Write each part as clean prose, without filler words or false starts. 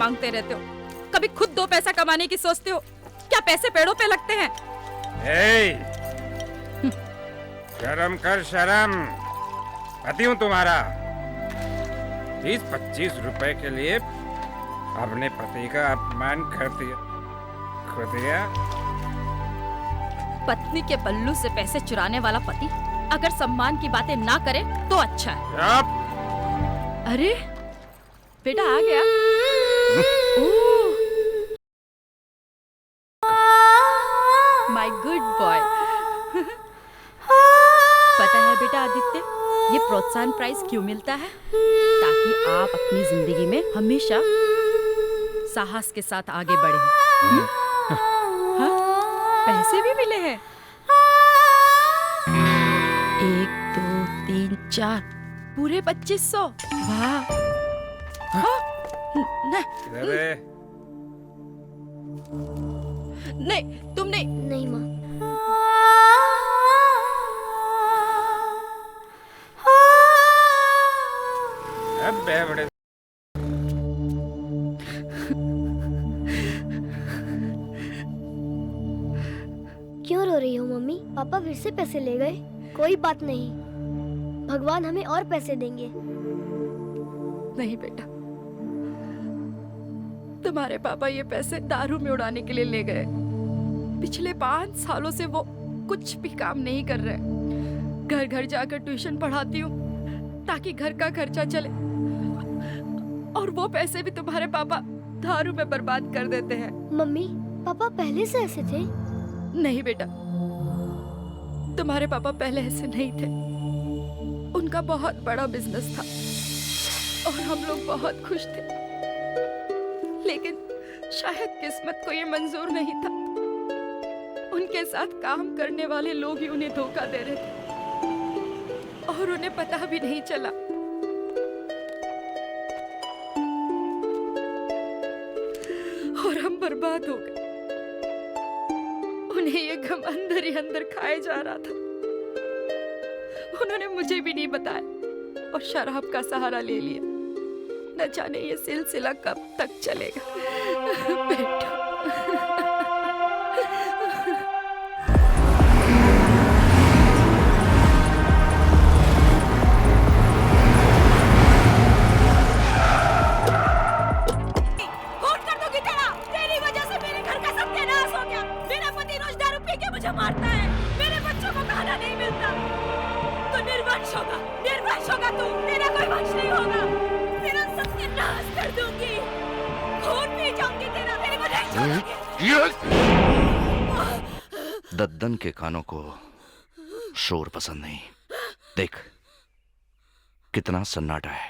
मांगते रहते हो? कभी खुद 2 पैसा कमाने की सोचते हो? क्या पैसे पेड़ों पे लगते हैं? शर्म कर शर्म। पति हूँ तुम्हारा। 20-25 रुपए के लिए अपने पति का अपमान कर दिया। पत्नी के पल्लू से पैसे चुराने वाला पति अगर सम्मान की बातें ना करे तो अच्छा है। अरे बेटा आ गया। My good boy. पता है बेटा आदित्य, ये प्रोत्साहन प्राइज क्यों मिलता है? ताकि आप अपनी जिंदगी में हमेशा साहस के साथ आगे बढ़ें। हाँ? पैसे भी मिले हैं। 1 2 3 4 पूरे 2500। वाह। नहीं तुम नहीं माँ। बड़े क्यों रो रही हो मम्मी? पापा फिर से पैसे ले गए। कोई बात नहीं, भगवान हमें और पैसे देंगे। नहीं बेटा, तुम्हारे पापा ये पैसे दारू में उड़ाने के लिए ले गए। पिछले 5 सालों से वो कुछ भी काम नहीं कर रहे। घर घर जाकर ट्यूशन पढ़ाती हूँ ताकि घर का खर्चा चले, और वो पैसे भी तुम्हारे पापा दारू में बर्बाद कर देते हैं। मम्मी, पापा पहले से ऐसे थे? नहीं बेटा, तुम्हारे पापा पहले ऐसे नहीं थे। उनका बहुत बड़ा बिजनेस था और हम लोग बहुत खुश थे, लेकिन शायद किस्मत को ये मंजूर नहीं था। उनके साथ काम करने वाले लोग ही उन्हें धोखा दे रहे थे और उन्हें पता भी नहीं चला। और हम बर्बाद हो गए। उन्हें ये गम अंदर ही अंदर खाए जा रहा था। उन्होंने मुझे भी नहीं बताया और शराब का सहारा ले लिया। न जाने ये सिलसिला कब तक चलेगा। बेटा मुझे मारता है, मेरे बच्चों को खाना नहीं मिलता। तो निर्वंश होगा तू, तेरा कोई वंश नहीं होगा। तेरा सत्यानाश कर दूंगी, खून पी जाऊंगी तेरा, तेरी वजह से। दद्दन के कानों को शोर पसंद नहीं। देख कितना सन्नाटा है,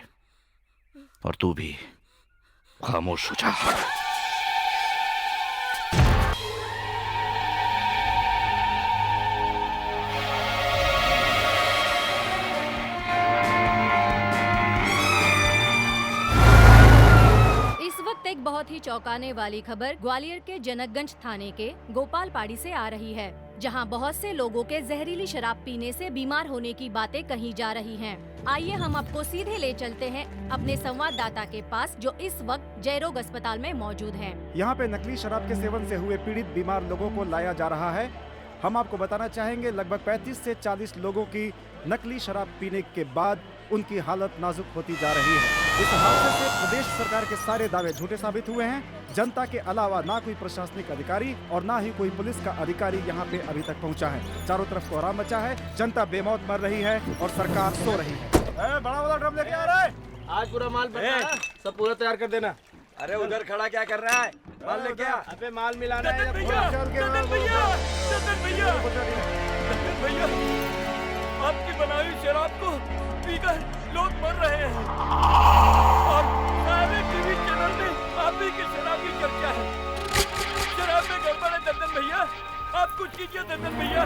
और तू भी खामोश हो जा। एक बहुत ही चौंकाने वाली खबर ग्वालियर के जनकगंज थाने के गोपालपाड़ी से आ रही है, जहां बहुत से लोगों के जहरीली शराब पीने से बीमार होने की बातें कही जा रही हैं। आइए हम आपको सीधे ले चलते हैं अपने संवाददाता के पास, जो इस वक्त जयरोग अस्पताल में मौजूद हैं। यहाँ पे नकली शराब के सेवन से हुए पीड़ित बीमार लोगों को लाया जा रहा है। हम आपको बताना चाहेंगे, लगभग 35 से 40 लोगों की नकली शराब पीने के बाद उनकी हालत नाजुक होती जा रही है। इस हादसे से प्रदेश सरकार के सारे दावे झूठे साबित हुए हैं। जनता के अलावा ना कोई प्रशासनिक अधिकारी और ना ही कोई पुलिस का अधिकारी यहाँ पे अभी तक पहुँचा है। चारों तरफ कोहराम मचा है, जनता बेमौत मर रही है और सरकार सो रही है। बड़ा वाला ड्रम लेके आ रहा है। आज पूरा माल बना है, सब पूरा तैयार कर देना। अरे उधर खड़ा क्या कर रहा है? माल लेके आ। अबे माल मिलाना है। भैया, आपकी बनाई हुई शराब को पीकर लोग मर रहे हैं और सारे टीवी चैनल में आप ही की शराब की चर्चा है। शराब में गड़बड़ है दद्दन भैया, आप कुछ कीजिए दद्दन भैया।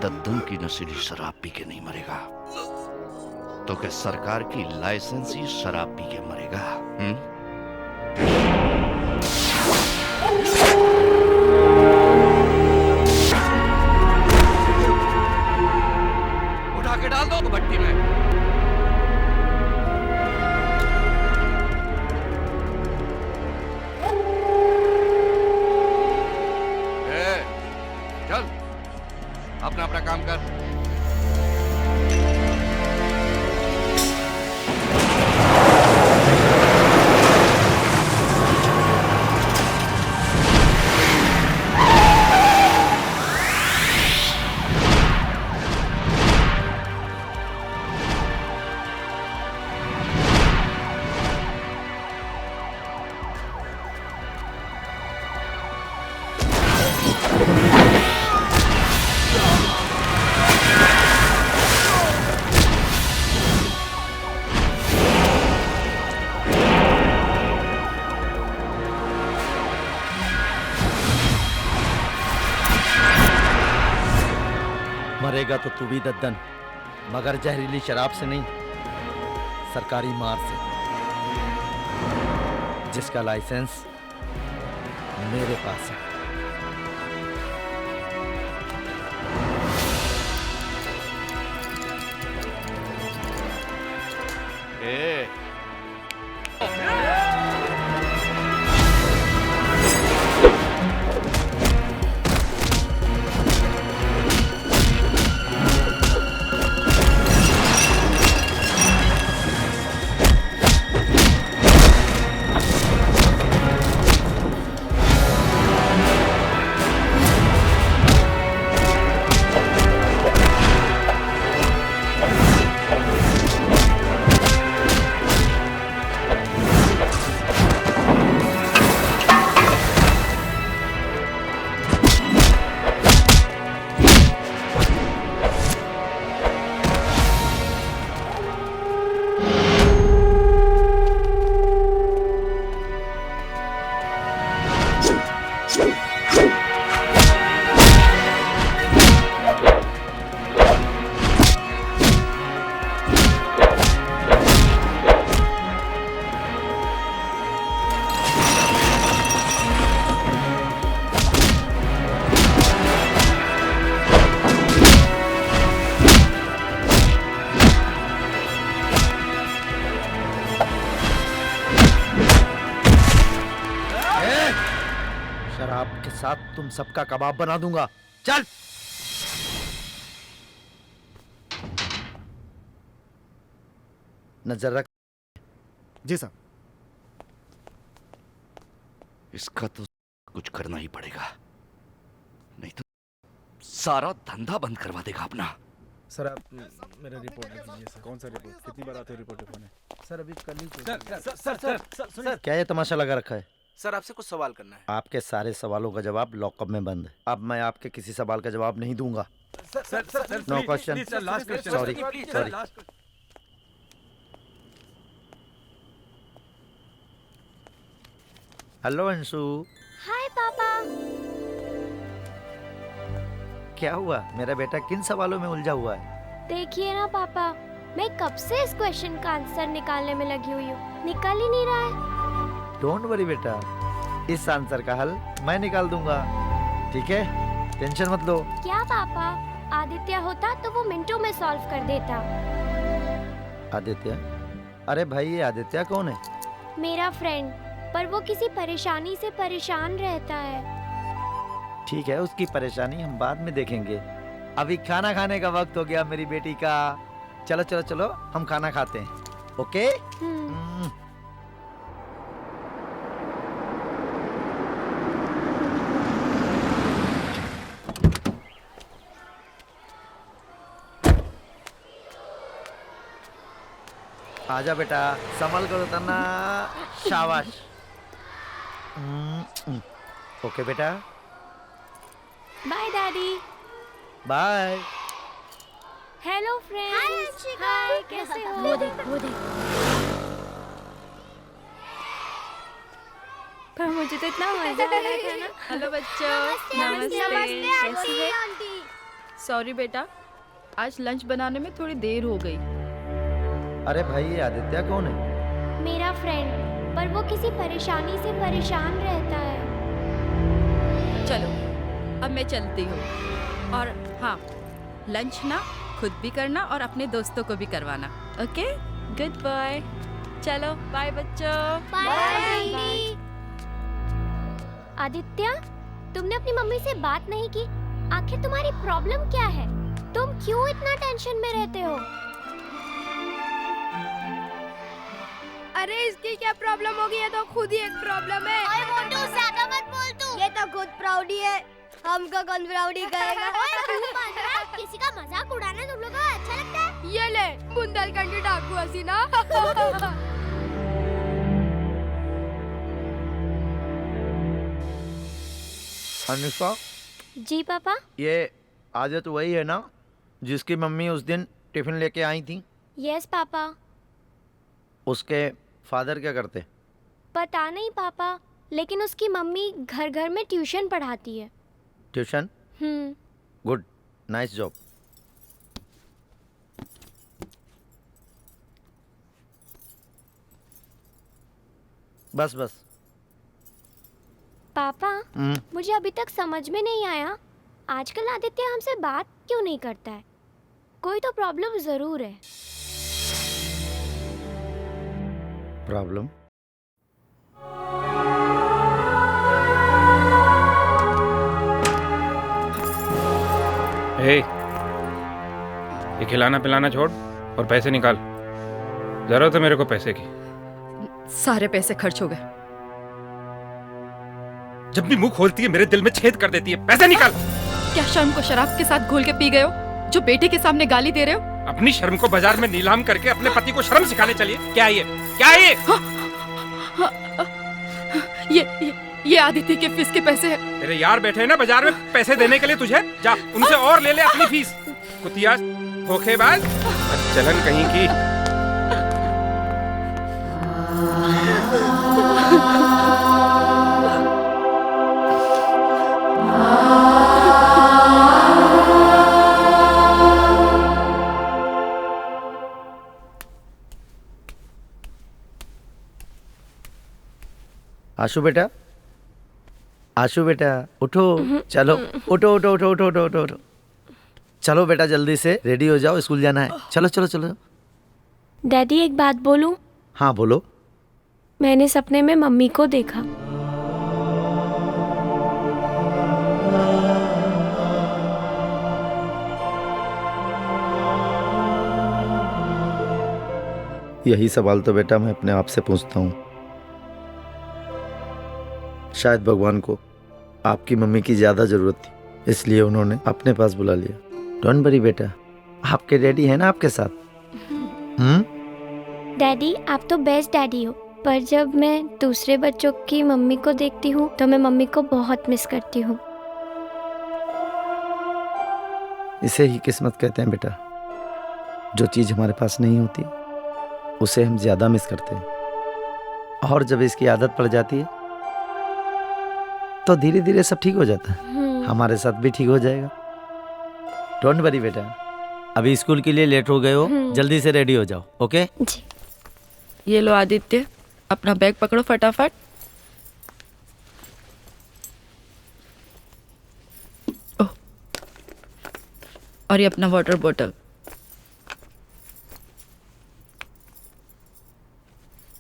दद्दन की नशीली शराब पी के नहीं मरेगा तो क्या सरकार की लाइसेंसी शराब पी के मरेगा? उठा के डाल दो भट्टी में। काम कर। मरेगा तो तू भी दद्दन, मगर जहरीली शराब से नहीं, सरकारी मार से, जिसका लाइसेंस मेरे पास है। ए, शराब के साथ तुम सबका कबाब बना दूंगा। चल। नजर रख। जी साहब। इसका तो कुछ करना ही पड़ेगा, नहीं तो सारा धंधा बंद करवा देगा अपना। सर आप मेरा रिपोर्ट लिख दीजिए सर। कौन सा रिपोर्ट? कितनी बार आते हो रिपोर्ट लिखवाने? सर अभी कल ही। सर क्या ये तमाशा लगा रखा है? सर आपसे कुछ सवाल करना है। आपके सारे सवालों का जवाब लॉकअप में बंद है। अब मैं आपके किसी सवाल का जवाब नहीं दूंगा। No question. Sorry sorry. Hello Anshu. Hi papa. क्या हुआ? मेरा बेटा किन सवालों में उलझा हुआ है? देखिए ना पापा, मैं कब से इस क्वेश्चन का आंसर निकालने में लगी हुई हूँ, निकल ही नहीं रहा है। डोंट वरी बेटा, इस आंसर का हल मैं निकाल दूंगा, ठीक है? टेंशन मत लो। क्या पापा, आदित्य होता तो वो मिनटों में सॉल्व कर देता। आदित्य? अरे भाई, ये आदित्य कौन है? मेरा फ्रेंड, पर वो किसी परेशानी से परेशान रहता है। ठीक है, उसकी परेशानी हम बाद में देखेंगे। अभी खाना खाने का वक्त हो गया मेरी बेटी का। चलो चलो चलो, हम खाना खाते हैं। ओके? आजा बेटा, संभल कर उतरना। शाबाश। ओके बेटा, bye daddy. Bye. Hello friends. Hi, कैसे हो? वो देख। पर मुझे तो इतना मजा आ रहा था ना। हेलो बच्चों। नमस्ते आंटी। सॉरी बेटा, आज लंच बनाने में थोड़ी देर हो गई। अरे भाई, ये आदित्य कौन है? मेरा फ्रेंड, पर वो किसी परेशानी से परेशान रहता है। चलो अब मैं चलती हूँ, और हाँ, लंच ना खुद भी करना और अपने दोस्तों को भी करवाना। Okay, good bye. चलो बाय बच्चों। बाय। आदित्य, तुमने अपनी मम्मी से बात नहीं की? आखिर तुम्हारी प्रॉब्लम क्या है? क्यों इतना टेंशन में रहते हो? अरे इसकी क्या प्रॉब्लम होगी? ये तो खुद ही एक प्रॉब्लम है। ओए मोटू, ज्यादा मत बोल तू। ये तो खुद प्राउडी है, हमको कौन प्राउडी कहेगा? ओए तू मान रहा? किसी का मजाक उड़ाना तुम लोगों को अच्छा लगता है? ये ले बुंदेलखंडी डाकू हसीना। अनुष्का, जी पापा। ये आदत वही है ना जिसकी मम्मी उस दिन टिफिन लेके आई थी? Yes papa. उसके फादर क्या करते? पता नहीं पापा, लेकिन उसकी मम्मी घर घर में ट्यूशन पढ़ाती है। ट्यूशन? Good, nice job. बस बस। पापा, मुझे अभी तक समझ में नहीं आया, आजकल आदित्य हमसे बात क्यों नहीं करता है? कोई तो प्रॉब्लम जरूर है। प्रॉब्लम? हे, ये खिलाना पिलाना छोड़ और पैसे निकाल। जरूरत है मेरे को पैसे की। सारे पैसे खर्च हो गए। जब भी मुंह खोलती है मेरे दिल में छेद कर देती है। पैसे निकाल। क्या शर्म को शराब के साथ घोल के पी गए हो, जो बेटे के सामने गाली दे रहे हो? अपनी शर्म को बाजार में नीलाम करके अपने पति को शर्म सिखाने चलिए। क्या ये? क्या ये? ये आदित्य के फीस के पैसे हैं। तेरे यार बैठे हैं ना बाजार में पैसे देने के लिए तुझे, जा उनसे और ले ले अपनी फीस। कुतिया, धोखेबाज, चलन कहीं की। आशु बेटा, आशु बेटा उठो, चलो उठो उठो उठो उठो उठो उठो उठो। चलो बेटा जल्दी से रेडी हो जाओ, स्कूल जाना है। चलो चलो चलो। डैडी एक बात बोलूं? हाँ बोलो। मैंने सपने में मम्मी को देखा। यही सवाल तो बेटा मैं अपने आप से पूछता हूँ। शायद भगवान को आपकी मम्मी की ज्यादा जरूरत थी, इसलिए उन्होंने अपने पास बुला लिया। डोंट वरी बेटा, आपके डैडी है ना आपके साथ। डैडी आप तो बेस्ट डैडी हो, पर जब मैं दूसरे बच्चों की मम्मी को देखती हूँ तो मैं मम्मी को बहुत मिस करती हूँ। इसे ही किस्मत कहते हैं बेटा। जो चीज हमारे पास नहीं होती उसे हम ज्यादा मिस करते हैं, और जब इसकी आदत पड़ जाती है तो धीरे धीरे सब ठीक हो जाता है। हमारे साथ भी ठीक हो जाएगा। डोंट वरी बेटा। अभी स्कूल के लिए लेट हो गए हो, जल्दी से रेडी हो जाओ। ओके जी। ये लो आदित्य, अपना बैग पकड़ो फटाफट। ओह, और ये अपना वाटर बॉटल।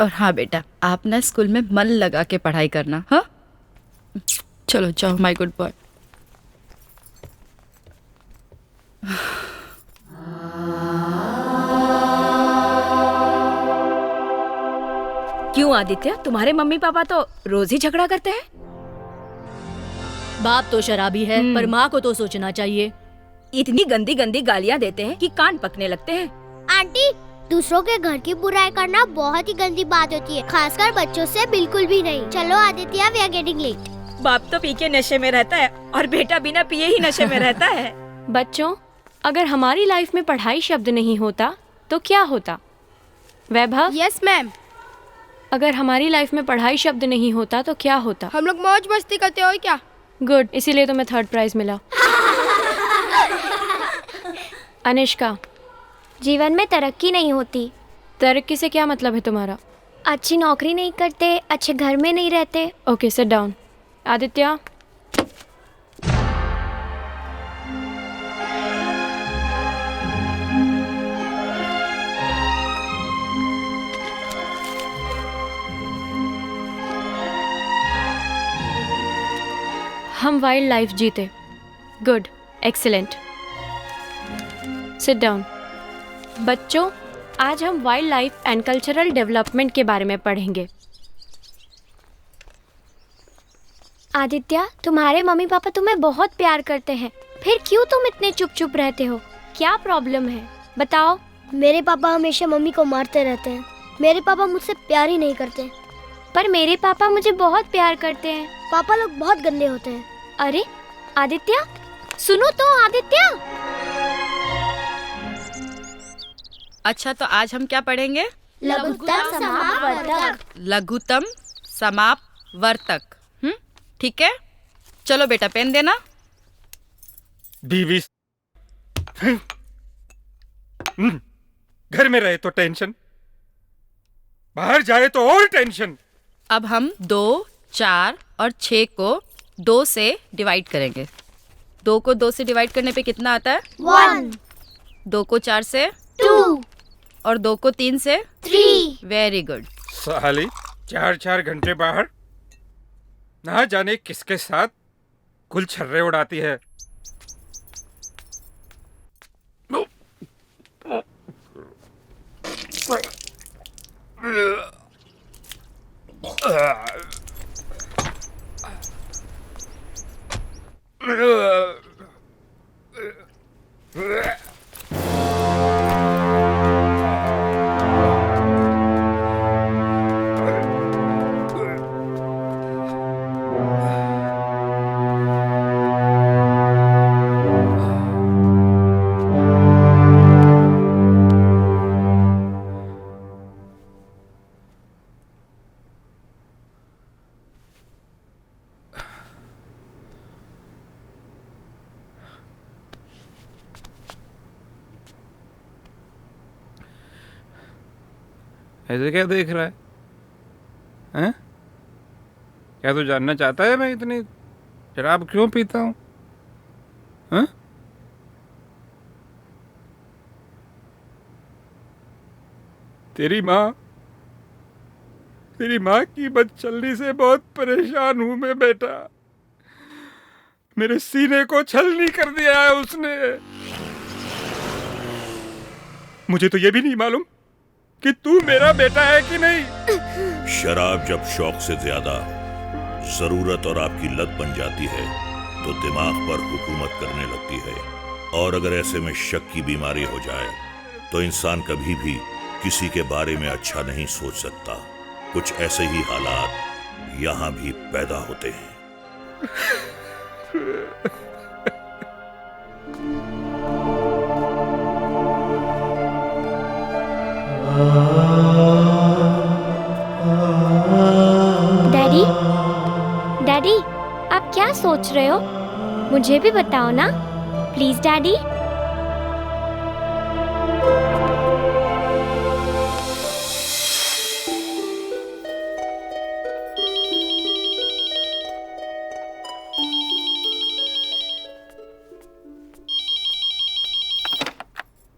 और हाँ बेटा, आप ना स्कूल में मन लगा के पढ़ाई करना। हाँ चलो जाओ माय गुड बॉय। क्यों आदित्य, तुम्हारे मम्मी पापा तो रोज ही झगड़ा करते हैं। बाप तो शराबी है, पर माँ को तो सोचना चाहिए। इतनी गंदी गंदी गालियाँ देते हैं कि कान पकने लगते हैं। आंटी, दूसरों के घर की बुराई करना बहुत ही गंदी बात होती है, खासकर बच्चों से बिल्कुल भी नहीं। चलो Aditya, we are getting late. बाप तो पी के नशे में रहता है और बेटा बिना पिए ही नशे में रहता है। बच्चों, अगर हमारी लाइफ में पढ़ाई शब्द नहीं होता तो क्या होता? वैभव? Yes ma'am. अगर हमारी लाइफ में पढ़ाई शब्द नहीं होता तो क्या होता? हम लोग मौज मस्ती करते हो क्या? गुड, इसीलिए तुम्हें 3rd प्राइज मिला। अनिष्का, जीवन में तरक्की नहीं होती। तरक्की से क्या मतलब है तुम्हारा? अच्छी नौकरी नहीं करते, अच्छे घर में नहीं रहते। Okay, seat down. आदित्य, हम वाइल्ड लाइफ जीते। Good, excellent. Sit down. बच्चों, आज हम wildlife and cultural development के बारे में पढ़ेंगे। आदित्य, तुम्हारे मम्मी पापा तुम्हें बहुत प्यार करते हैं, फिर क्यों तुम इतने चुप चुप रहते हो? क्या प्रॉब्लम है, बताओ। मेरे पापा हमेशा मम्मी को मारते रहते हैं। मेरे पापा मुझसे प्यार ही नहीं करते। पर मेरे पापा मुझे बहुत प्यार करते हैं। पापा लोग बहुत गंदे होते हैं। अरे आदित्य, सुनो तो आदित्य। अच्छा, तो आज हम क्या पढ़ेंगे? लघुत्तम समापवर्तक। लघुत्तम समापवर्तक। ठीक है, चलो बेटा पेन देना। बीवी घर में रहे तो टेंशन, बाहर जाए तो और टेंशन। अब हम 2, 4 और 6 को 2 से डिवाइड करेंगे। 2 को 2 से डिवाइड करने पे कितना आता है? 1। 2 को 4 से 2 और 2 को 3 से 3। Very good. साली 4-4 घंटे बाहर, ना जाने किसके साथ कुल छर्रे उड़ाती है। ऐसे क्या देख रहा है? हैं? क्या तू जानना चाहता है मैं इतनी शराब क्यों पीता हूँ? हैं? तेरी माँ की बदचलनी से बहुत परेशान हूं मैं बेटा। मेरे सीने को छलनी कर दिया है उसने। मुझे तो ये भी नहीं मालूम कि तू मेरा बेटा है कि नहीं। शराब जब शौक से ज्यादा जरूरत और आपकी लत बन जाती है तो दिमाग पर हुकूमत करने लगती है, और अगर ऐसे में शक की बीमारी हो जाए तो इंसान कभी भी किसी के बारे में अच्छा नहीं सोच सकता। कुछ ऐसे ही हालात यहाँ भी पैदा होते हैं। डैडी, डैडी, आप क्या सोच रहे हो? मुझे भी बताओ ना, प्लीज डैडी।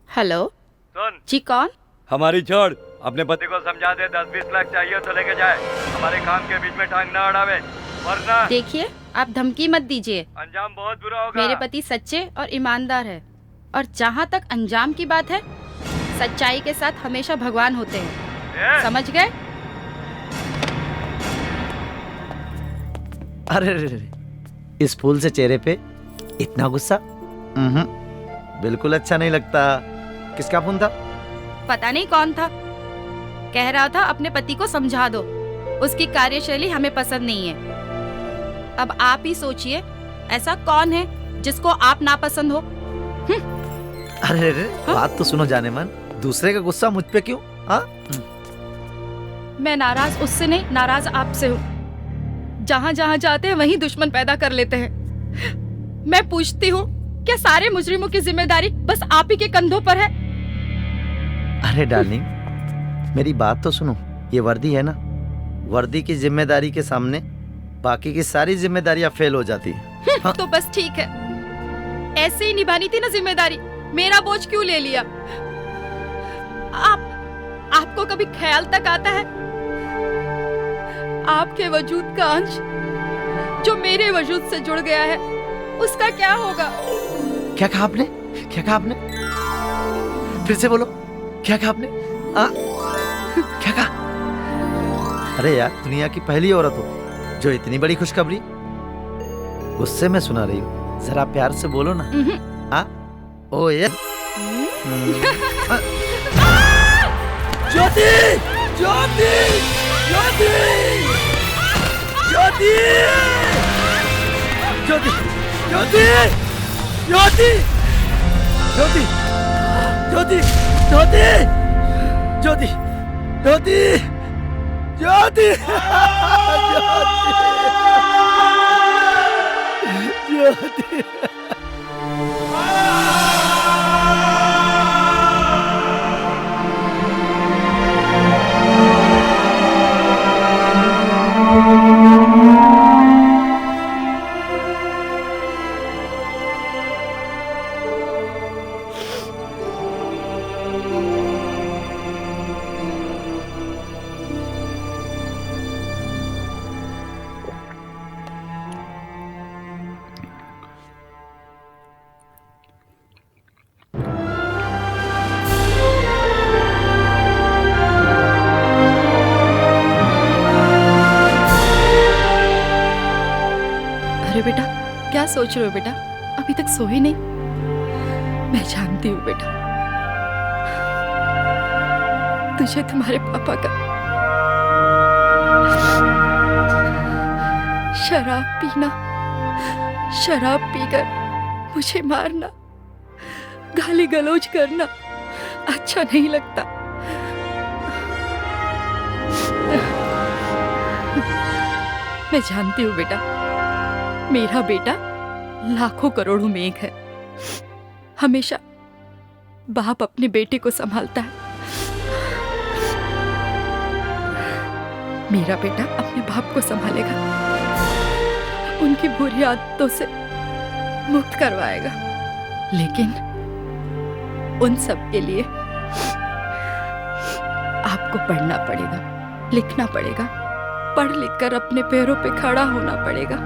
हेलो सुन जी, कौन? हमारी छोड़, अपने पति को समझा दे 10-20 लाख चाहिए तो लेके जाए। हमारे काम के बीच में टांग ना अड़ावे, वरना देखिए, आप धमकी मत दीजिए। अंजाम बहुत बुरा होगा। मेरे पति सच्चे और ईमानदार है, और जहाँ तक अंजाम की बात है, सच्चाई के साथ हमेशा भगवान होते हैं। समझ गए? अरे रे रे, इस फूल से चेहरे पे इतना गुस्सा बिल्कुल अच्छा नहीं लगता। किसका फोन था? पता नहीं कौन था, कह रहा था अपने पति को समझा दो, उसकी कार्यशैली हमें पसंद नहीं है। अब आप ही सोचिए, ऐसा कौन है जिसको आप नापसंद हो? अरे रे, बात तो सुनो जाने मन, दूसरे का गुस्सा मुझ पे क्यों? हाँ, मैं नाराज उससे नहीं, नाराज आपसे हूँ। जहाँ जहाँ जाते हैं वहीं दुश्मन पैदा कर लेते हैं। मैं पूछती हूँ, क्या सारे मुजरिमों की जिम्मेदारी बस आप ही के कंधों पर है? अरे डार्लिंग, मेरी बात तो सुनो। ये वर्दी है ना, वर्दी की जिम्मेदारी के सामने बाकी की सारी जिम्मेदारियां फेल हो जाती है। हाँ? तो बस ठीक है, ऐसे ही निभानी थी ना जिम्मेदारी। मेरा बोझ क्यों ले लिया? आपको कभी ख्याल तक आता है आपके वजूद का अंश जो मेरे वजूद से जुड़ गया है, उसका क्या होगा? क्या कहा आपने? क्या कहा आपने? फिर से बोलो, क्या कहा आपने? क्या कहा? अरे यार, दुनिया की पहली औरत हो जो इतनी बड़ी खुशखबरी गुस्से में सुना रही हो। जरा प्यार से बोलो ना। हाँ, ओ ये ज्योति, ज्योति, ज्योति, ज्योति, ज्योति, ज्योति, ज्योति, ज्योति, ज्योति, ज्योति, ज्योति, ज्योति, ज्योति, ज्योति। बेटा, क्या सोच रहे हो बेटा? अभी तक सोए नहीं? मैं जानती हूँ बेटा, तुझे तुम्हारे पापा का शराब पीना, शराब पीकर मुझे मारना, गाली गलौज करना अच्छा नहीं लगता। मैं जानती हूँ बेटा, मेरा बेटा लाखों करोड़ों में एक है। हमेशा बाप अपने बेटे को संभालता है। मेरा बेटा अपने बाप को संभालेगा, उनकी बुरी आदतों से मुक्त करवाएगा। लेकिन उन सब के लिए आपको पढ़ना पड़ेगा, लिखना पड़ेगा, पढ़ लिखकर अपने पैरों पे खड़ा होना पड़ेगा।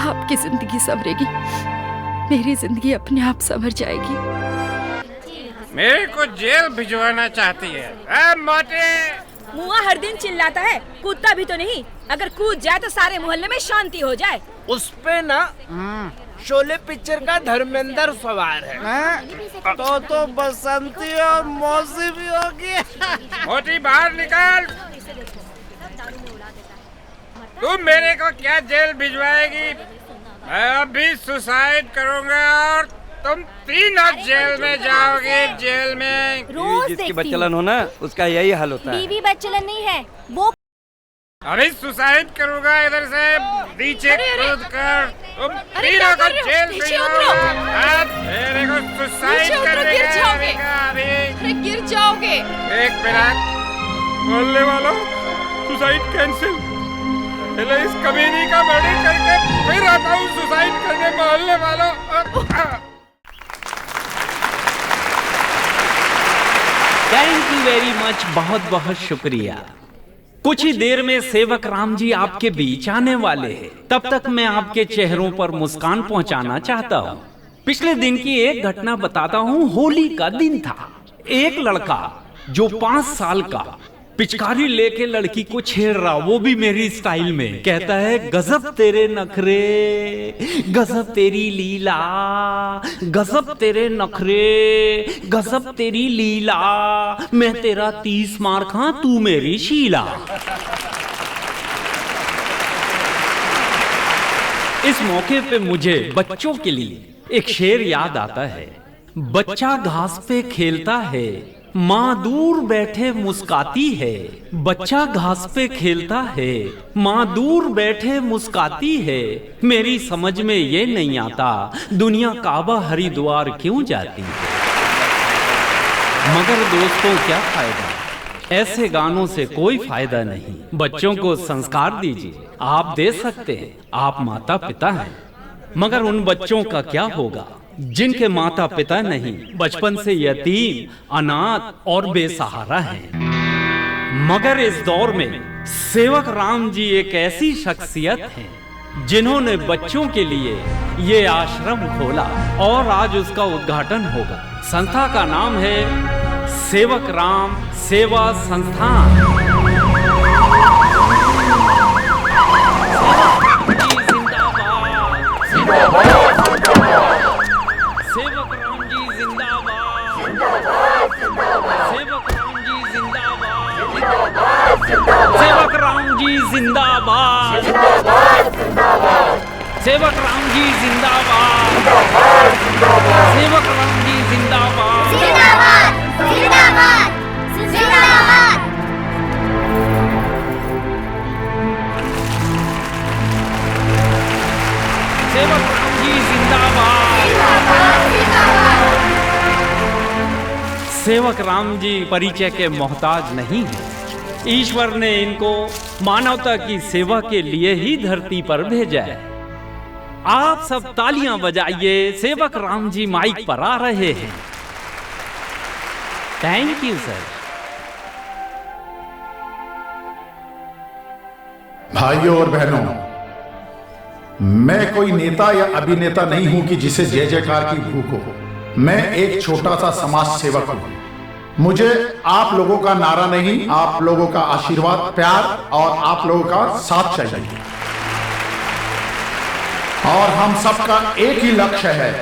आपकी जिंदगी संवरेगी, मेरी जिंदगी अपने आप संवर जाएगी। मेरे को जेल भिजवाना चाहती है। मोटे मुआ हर दिन चिल्लाता है, कूदता भी तो नहीं। अगर कूद जाए तो सारे मोहल्ले में शांति हो जाए। उस पे ना शोले पिक्चर का धर्मेंद्र सवार है। तो बसंती और मौसी भी होगी। मोटी बाहर निकाल। तुम मेरे को क्या जेल भिजवाएगी? मैं अभी सुसाइड करूंगा और तुम तीनों जेल में जाओगे। जेल में जिसकी बच्चलन हो ना, उसका यही हाल होता है। बीवी बच्चलन नहीं है वो। अभी सुसाइड करूंगा इधर से नीचे कूद कर। तुम तीनों को जेल भिजवाओ। मेरे को सुसाइड करने का अभी गिर जाओगे। एक मिनट, बोलने वालों, सुसाइड कैंसिल। इस कमीनी का मर्डर करके फिर आता हूँ सुसाइड करने। मोहल्ले वालों, थैंक यू वेरी मच, बहुत बहुत शुक्रिया। कुछ ही देर में सेवक राम जी आपके बीच आने वाले हैं। तब तक मैं आपके चेहरों पर मुस्कान पहुंचाना चाहता हूँ। पिछले दिन की एक घटना बताता हूँ। होली का दिन था। एक लड़का जो 5 साल का पिचकारी लेके लड़की को छेड़ रहा, वो भी मेरी स्टाइल में, कहता है गजब तेरे नखरे, गजब तेरी लीला, गजब तेरे नखरे, गजब तेरी लीला, मैं तेरा 30 मार खां, तू मेरी शीला। इस मौके पे मुझे बच्चों के लिए एक शेर याद आता है। बच्चा घास पे खेलता है, माँ दूर बैठे मुस्काती है। बच्चा घास पे खेलता है, माँ दूर बैठे मुस्काती है। मेरी समझ में ये नहीं आता, दुनिया काबा हरिद्वार क्यों जाती है। मगर दोस्तों क्या फायदा, ऐसे गानों से कोई फायदा नहीं। बच्चों को संस्कार दीजिए, आप दे सकते हैं, आप माता पिता हैं। मगर उन बच्चों का क्या होगा जिनके माता पिता नहीं, बचपन से यतीम, अनाथ और बेसहारा हैं। मगर इस दौर में सेवक राम जी एक ऐसी शख्सियत हैं जिन्होंने बच्चों के लिए ये आश्रम खोला और आज उसका उद्घाटन होगा। संस्था का नाम है सेवक राम सेवा संस्थान। सेवक राम जी जिंदाबाद, सेवक राम जी जिंदाबाद, सेवक राम जी जिंदाबाद, सेवक राम जी जिंदाबाद, सेवक राम जी जिंदाबाद, जिंदाबाद जिंदाबाद जिंदाबाद। सेवक राम जी जिंदाबाद। सेवक राम जी परिचय के मोहताज नहीं हैं। ईश्वर ने इनको मानवता की सेवा के लिए ही धरती पर भेजा है। आप सब तालियां बजाइए, सेवक राम जी माइक पर आ रहे हैं। Thank you sir. भाइयों और बहनों, मैं कोई नेता या अभिनेता नहीं हूं कि जिसे जय जयकार की भूख हो। मैं एक छोटा सा समाज सेवक हूं। मुझे आप लोगों का नारा नहीं, आप लोगों का आशीर्वाद, प्यार और आप लोगों का साथ चाहिए। और हम सबका एक ही लक्ष्य है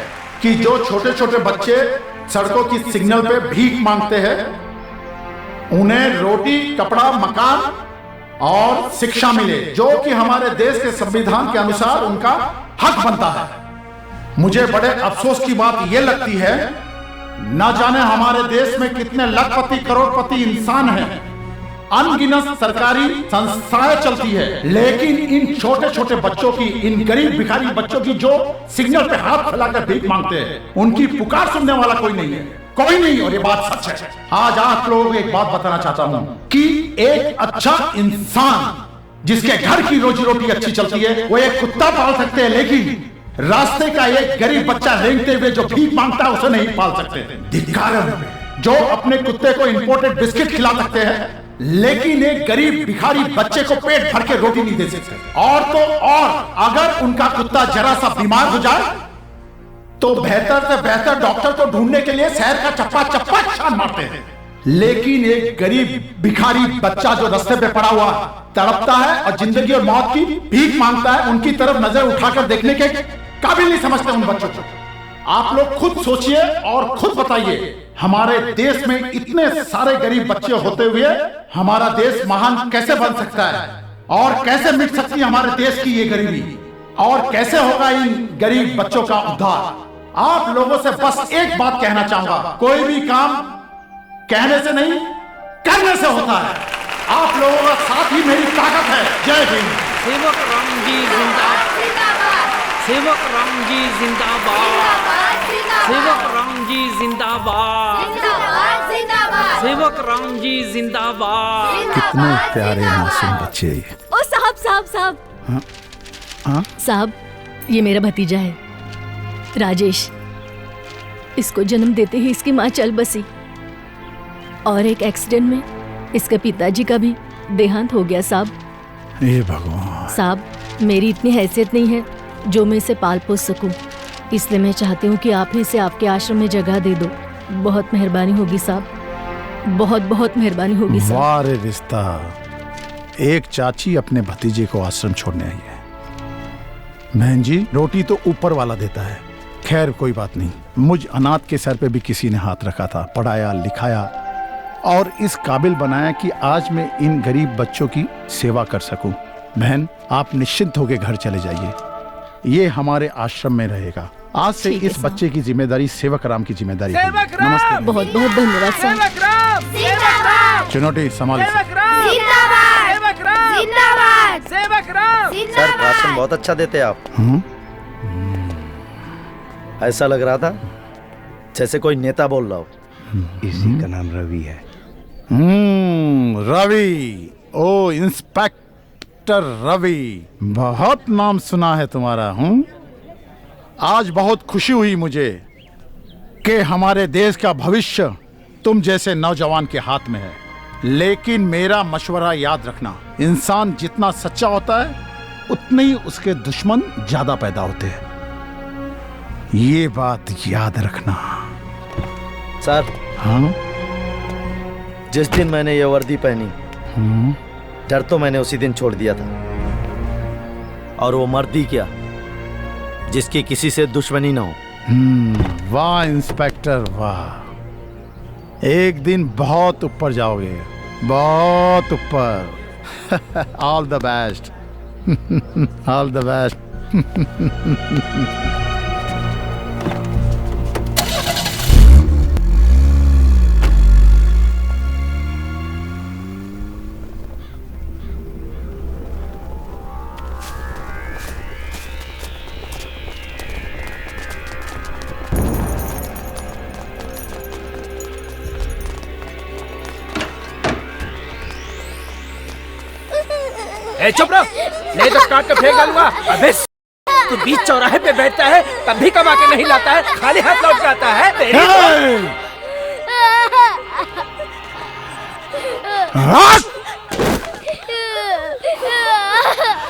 कि जो छोटे छोटे बच्चे सड़कों की सिग्नल पे भीख मांगते हैं, उन्हें रोटी, कपड़ा, मकान और शिक्षा मिले, जो कि हमारे देश के संविधान के अनुसार उनका हक बनता है। मुझे बड़े अफसोस की बात यह लगती है, न जाने हमारे देश में कितने लखपति करोड़पति इंसान हैं, अनगिनत सरकारी संस्थाएं चलती है, लेकिन इन छोटे छोटे बच्चों की, इन गरीब भिखारी बच्चों की जो सिग्नल पे हाथ फैलाकर भीख मांगते हैं, उनकी पुकार सुनने वाला कोई नहीं है, कोई नहीं। और ये बात सच है। आज आप लोगों को एक बात बताना चाहता हूं कि एक अच्छा इंसान जिसके घर की रोजी रोटी अच्छी चलती है, वो एक कुत्ता पाल सकते हैं, लेकिन रास्ते का एक गरीब बच्चा रेंगते हुए जो भीख मांगता है, उसे नहीं पाल सकते। धिक्कार है जो अपने कुत्ते को इंपोर्टेड बिस्किट खिला सकते हैं, लेकिन एक गरीब भिखारी बच्चे को पेट भर के रोटी नहीं दे सकते। और तो और अगर उनका कुत्ता जरा सा बीमार हो जाए तो बेहतर से बेहतर डॉक्टर को ढूंढने के लिए शहर का चप्पा चप्पा छान मारते हैं, लेकिन एक गरीब भिखारी बच्चा जो रास्ते पे पड़ा हुआ तड़पता है और जिंदगी और मौत की भीख मांगता है, उनकी तरफ नजर उठाकर देखने के काबिल नहीं समझते उन बच्चों को। आप लोग खुद सोचिए और खुद बताइए, हमारे देश में इतने सारे गरीब बच्चे होते हुए हमारा देश महान कैसे बन सकता है, और कैसे मिट सकती है हमारे देश की ये गरीबी, और कैसे होगा इन गरीब बच्चों का उद्धार। आप लोगों से बस एक बात कहना चाहूंगा, कोई भी काम कहने से नहीं करने से होता है। आप लोगों का साथ ही मेरी ताकत है। जय हिंद। सेवक राम जी जिंदाबाद, सेवक राम जी जिंदाबाद, सेवक राम जी जिंदाबाद, सेवक राम जी जिंदाबाद। कितने प्यारे मासूम बच्चे ये। ओ साहब साहब साहब हाँ? साहब, ये मेरा भतीजा है राजेश। इसको जन्म देते ही इसकी माँ चल बसी और एक एक्सीडेंट में इसके पिताजी का भी देहांत हो गया साहब। हे भगवान। साहब, मेरी इतनी हैसियत नहीं है जो मैं इसे पाल पोस सकूं, इसलिए मैं चाहती हूँ कि आप ही इसे आपके आश्रम में जगह दे दो। बहुत मेहरबानी होगी साहब, बहुत बहुत मेहरबानी होगी साहब। वाह रे रिश्ता, एक चाची अपने भतीजे को आश्रम छोड़ने आई है। बहन जी, रोटी तो ऊपर वाला देता है, खैर कोई बात नहीं। मुझ अनाथ के सर पे भी किसी ने हाथ रखा था, पढ़ाया लिखाया और इस काबिल बनाया कि आज मैं इन गरीब बच्चों की सेवा कर सकूं। बहन, आप निश्चिंत होकर घर चले जाइए, ये हमारे आश्रम में रहेगा। आज से इस बच्चे की जिम्मेदारी सेवक राम की जिम्मेदारी है। नमस्ते। बहुत बहुत धन्यवाद साहब। चुनौती संभाल। सर, भाषण बहुत अच्छा देते आप। ऐसा लग रहा था जैसे कोई नेता बोल रहा हो। इसी का नाम रवि है। रवि, ओ इंस्पेक्टर रवि, बहुत नाम सुना है तुम्हारा। आज बहुत खुशी हुई मुझे कि हमारे देश का भविष्य तुम जैसे नौजवान के हाथ में है। लेकिन मेरा मशवरा याद रखना, इंसान जितना सच्चा होता है उतने ही उसके दुश्मन ज्यादा पैदा होते हैं। ये बात याद रखना। सर। हाँ? जिस दिन मैंने ये वर्दी पहनी, डर तो मैंने उसी दिन छोड़ दिया था। और वो मर्दी क्या जिसकी किसी से दुश्मनी ना हो। वाह इंस्पेक्टर वाह, एक दिन बहुत ऊपर जाओगे, बहुत ऊपर। All the best. All the best. चुप रहो, नहीं तो काट के फेंक डालूंगा। अबे तू बीच चौराहे पे बैठता है तब भी कमा के नहीं लाता है, खाली हाथ लौट जाता है।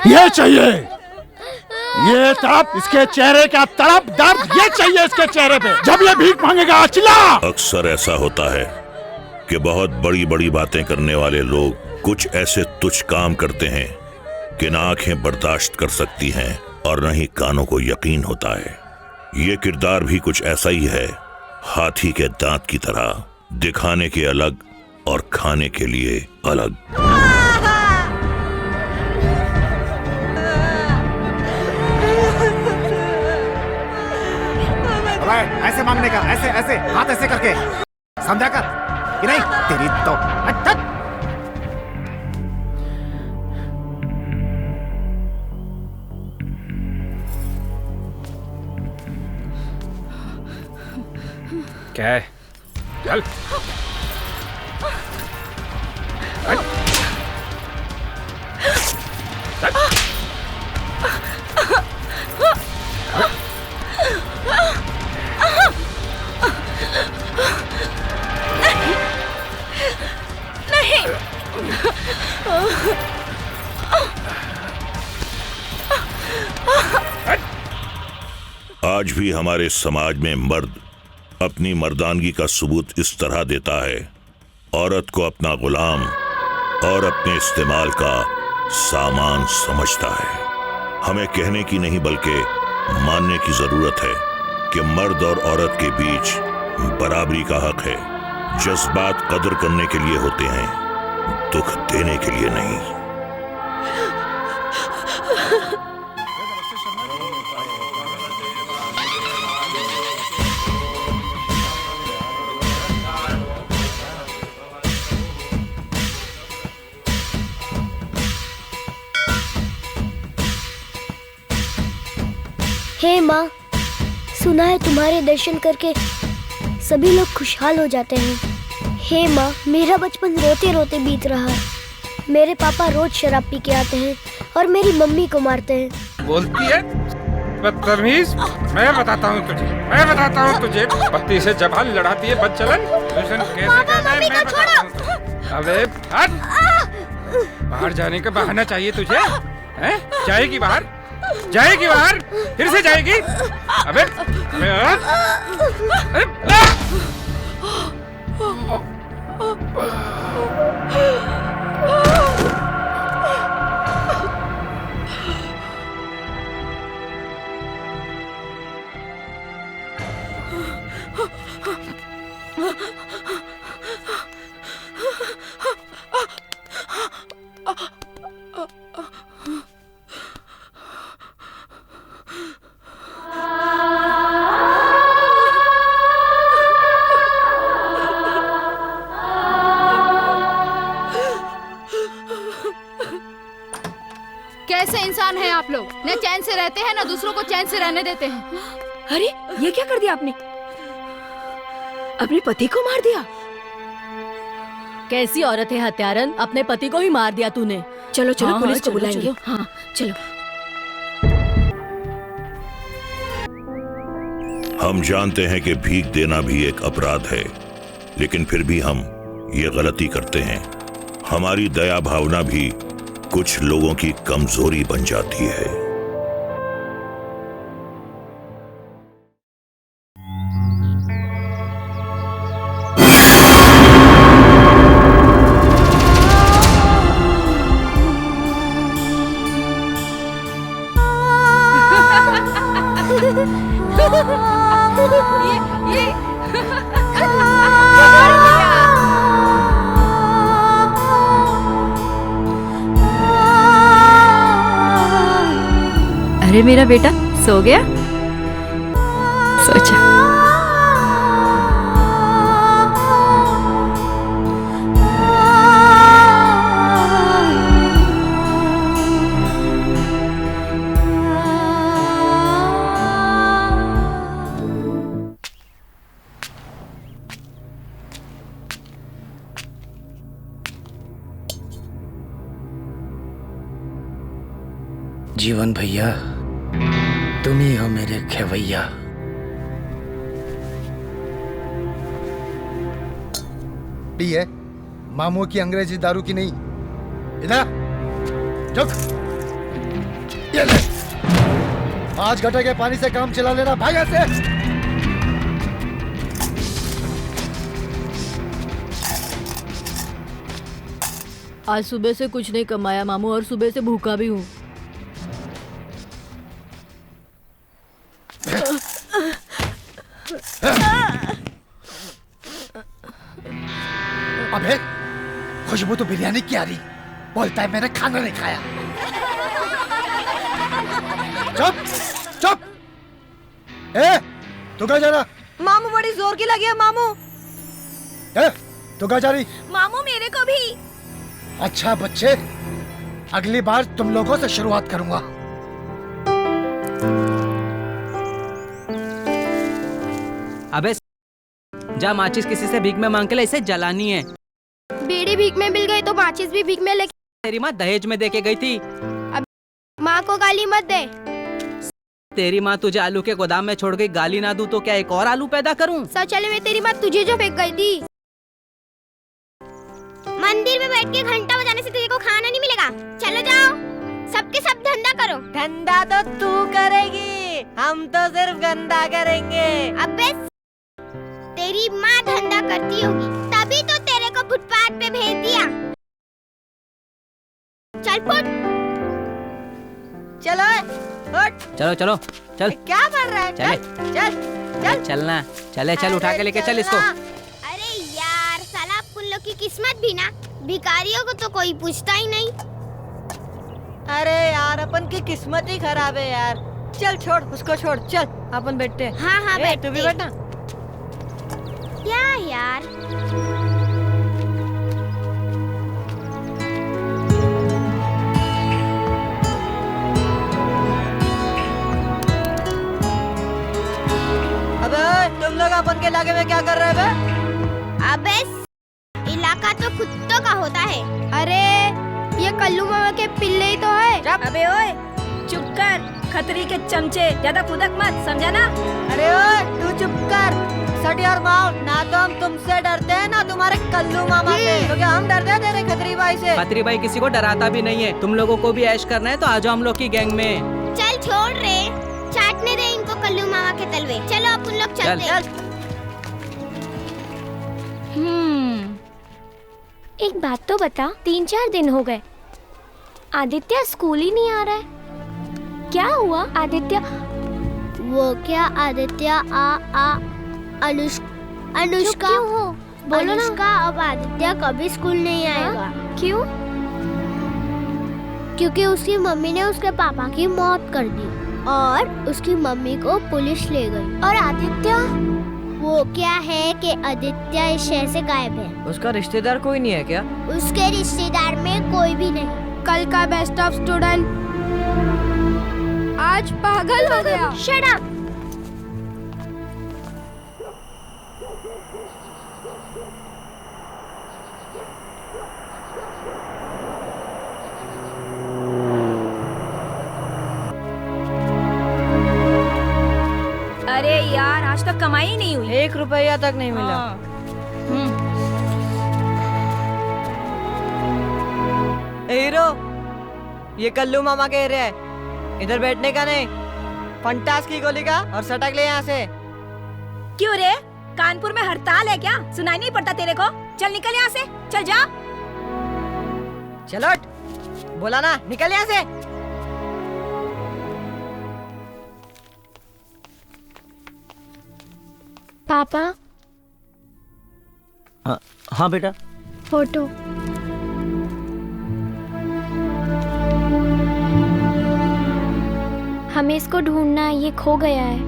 ये चाहिए, ये तड़प, इसके चेहरे का तड़प दर्द ये चाहिए इसके चेहरे पे जब ये भीख मांगेगा। चिल्ला। अक्सर ऐसा होता है कि बहुत बड़ी बड़ी बातें करने वाले लोग कुछ ऐसे तुच्छ काम करते हैं कि न आंखें बर्दाश्त कर सकती हैं और न ही कानों को यकीन होता है। ये किरदार भी कुछ ऐसा ही है, हाथी के दांत की तरह, दिखाने के अलग और खाने के लिए अलग। ऐसे मांगने का, ऐसे ऐसे हाथ ऐसे करके, समझा कर कि नहीं? तेरी तो क्या है? चल। नहीं। आज भी हमारे समाज में मर्द अपनी मर्दानगी का सबूत इस तरह देता है, औरत को अपना गुलाम और अपने इस्तेमाल का सामान समझता है। हमें कहने की नहीं बल्कि मानने की जरूरत है कि मर्द और औरत के बीच बराबरी का हक है। जज्बात कदर करने के लिए होते हैं, दुख देने के लिए नहीं। हे माँ, सुना है तुम्हारे दर्शन करके सभी लोग खुशहाल हो जाते हैं। हे माँ, मेरा बचपन रोते रोते बीत रहा है। मेरे पापा रोज शराब पी के आते हैं और मेरी मम्मी को मारते हैं। बोलती है बदतमीज। मैं बताता हूँ तुझे, पति से जबान लड़ाती है बदचलन। कैसे करना है मैं बताता हूँ। अबे हट, बाहर जाने का बहाना चाहिए तुझे, हैं? जाएगी बाहर, जाएगी बाहर, फिर से जाएगी। अबे कैसे इंसान हैं आप लोग? न चैन से रहते हैं, न दूसरों को चैन से रहने देते हैं। अरे ये क्या कर दिया आपने? अपने पति को मार दिया? कैसी औरत है हत्यारन, अपने पति को ही मार दिया तूने। चलो चलो हाँ, पुलिस को चलो, बुलाएंगे। चलो। हाँ चलो। हम जानते हैं कि भीख देना भी एक अपराध है, लेकिन फिर भी हम ये गलती करते हैं। हमारी दया भावना भी कुछ लोगों की कमजोरी बन जाती है। अरे मेरा बेटा सो गया? सोचा जीवन भैया, तुम ही हो मेरे खेवैया। पिए मामू की अंग्रेजी दारू की नहीं, इधर चुप। ये ले, आज गटर के पानी से काम चला लेना, भाग यहाँ से। आज सुबह से कुछ नहीं कमाया मामू, और सुबह से भूखा भी हूँ। अबे खुशबू तो बिरयानी की आ रही, बोलता है मैंने खाना नहीं खाया। चुप चुप। तू कहाँ जा रहा? मामू बड़ी जोर की लगी है मामू। तू कहाँ जा रही? मामू मेरे को भी। अच्छा बच्चे, अगली बार तुम लोगों से शुरुआत करूंगा। अबे जा माचिस किसी से भीख में मांग के ले, इसे जलानी है। बीड़ी भीख में मिल गई तो माचिस भी भीख में लेके। तेरी माँ दहेज में देके गई थी। अब माँ को गाली मत दे। तेरी माँ तुझे आलू के गोदाम में छोड़ गई, गाली ना दूं तो क्या एक और आलू पैदा करूं? शौचालय में तेरी माँ तुझे जो फेंक गई थी। मंदिर में बैठ के घंटा बजाने से तुझे को खाना नहीं मिलेगा। चलो जाओ, सबके सब धंधा करो। धंधा तो तू करेगी, हम तो सिर्फ गंदा करेंगे। अबे तेरी माँ धंधा करती होगी, तभी तो तेरे को फुटपाथ पे भेज दिया। चल फुट। चलो चलो चलो चल। क्या कर रहा है? चले चल चल चलना, चले चल, उठा के लेके चल इसको। अरे यार साला पुल्लो की किस्मत भी ना, भिखारियों को तो कोई पूछता ही नहीं। अरे यार अपन की किस्मत ही खराब है यार। चल छोड़ उसको, छोड़, चल अपन बैठते हैं। हाँ हाँ बैठ। तू भी बैठना। क्या यार, अबे तुम लोग अपन के इलाके में क्या कर रहे हैं बे? अबे इलाका तो कुत्तों का होता है। अरे ये कल्लू मामा के पिल्ले ही तो है। अबे ओए चुप कर, खतरी के चमचे, ज्यादा फुदक मत, समझा ना? अरे ओए तू चुप कर, सट योर माउथ। ना तो हम तुमसे डरते हैं ना तुम्हारे कल्लू मामा से, क्योंकि हम डरते हैं तेरे खतरी भाई से। खतरी भाई किसी को डराता भी नहीं है। तुम लोगों को भी ऐश करना है तो आ जाओ हम लोग की गैंग में। चल छोड़ रे, चाटने दे इनको कल्लू मामा के तलवे। चलो अपन लोग चलते हैं। एक बात तो बता, 3-4 दिन हो गए आदित्य स्कूल ही नहीं आ रहा है। क्या हुआ आदित्य? वो क्या आदित्य अनुष्का हो? बोलो ना। अनुष्का अब आदित्य कभी स्कूल नहीं आएगा। क्यों? क्योंकि उसकी मम्मी ने उसके पापा की मौत कर दी और उसकी मम्मी को पुलिस ले गई। और आदित्य, वो क्या है कि आदित्य इस शहर से गायब है। उसका रिश्तेदार कोई नहीं है क्या? उसके रिश्तेदार में कोई भी नहीं। कल का बेस्ट ऑफ स्टूडेंट आज पागल हो गया। Shut up. अरे यार आज तक कमाई ही नहीं हुई, 1 रुपया तक नहीं मिला। हीरो ये कल्लू मामा का एरिया है, इधर बैठने का नहीं। फंटास की गोली का और सटक ले यहाँ से। क्यों रे, कानपुर में हड़ताल है क्या? सुनाई नहीं पड़ता तेरे को? चल निकल यहाँ से, चल जा। चलो बोला ना, निकल यहाँ से। पापा। हाँ बेटा। फोटो। हमें इसको ढूंढना है, ये खो गया है।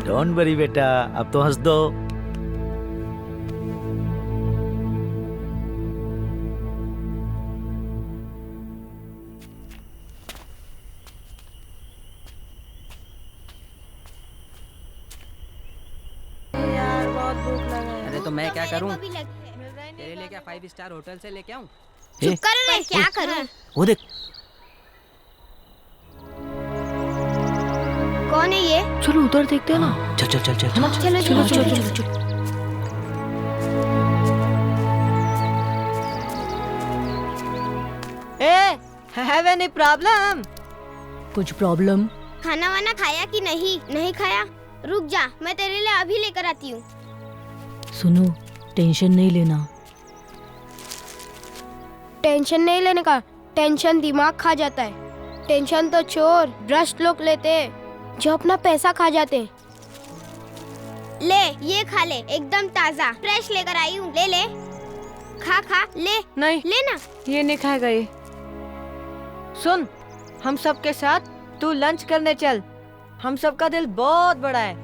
डोंट वरी बेटा, अब तो हंस दो। यार बहुत भूख लगा है। अरे तो मैं क्या करूं? तेरे लिए क्या 5 स्टार होटल से लेके आऊं? चुप करो रे, क्या करूं? वो देख। कौन है ये? चलो उधर देखते हैं ना। चल चल चल चल चलो चलो चलो चलो। Have any problem? कुछ प्रॉब्लम? खाना वाना खाया कि नहीं? नहीं खाया? रुक जा, मैं तेरे लिए अभी लेकर आती हूँ। सुनो, टेंशन नहीं लेना। टेंशन नहीं लेने का, टेंशन दिमाग खा जाता है। टेंशन तो चोर भ्रष्ट लोग लेते हैं जो अपना पैसा खा जाते हैं। ले ये खा ले, एकदम ताजा फ्रेश लेकर आई हूँ। ले ले, खा खा ले। नहीं लेना, ये नहीं खाएगा ये। सुन, हम सब के साथ तू लंच करने चल। हम सब का दिल बहुत बड़ा है।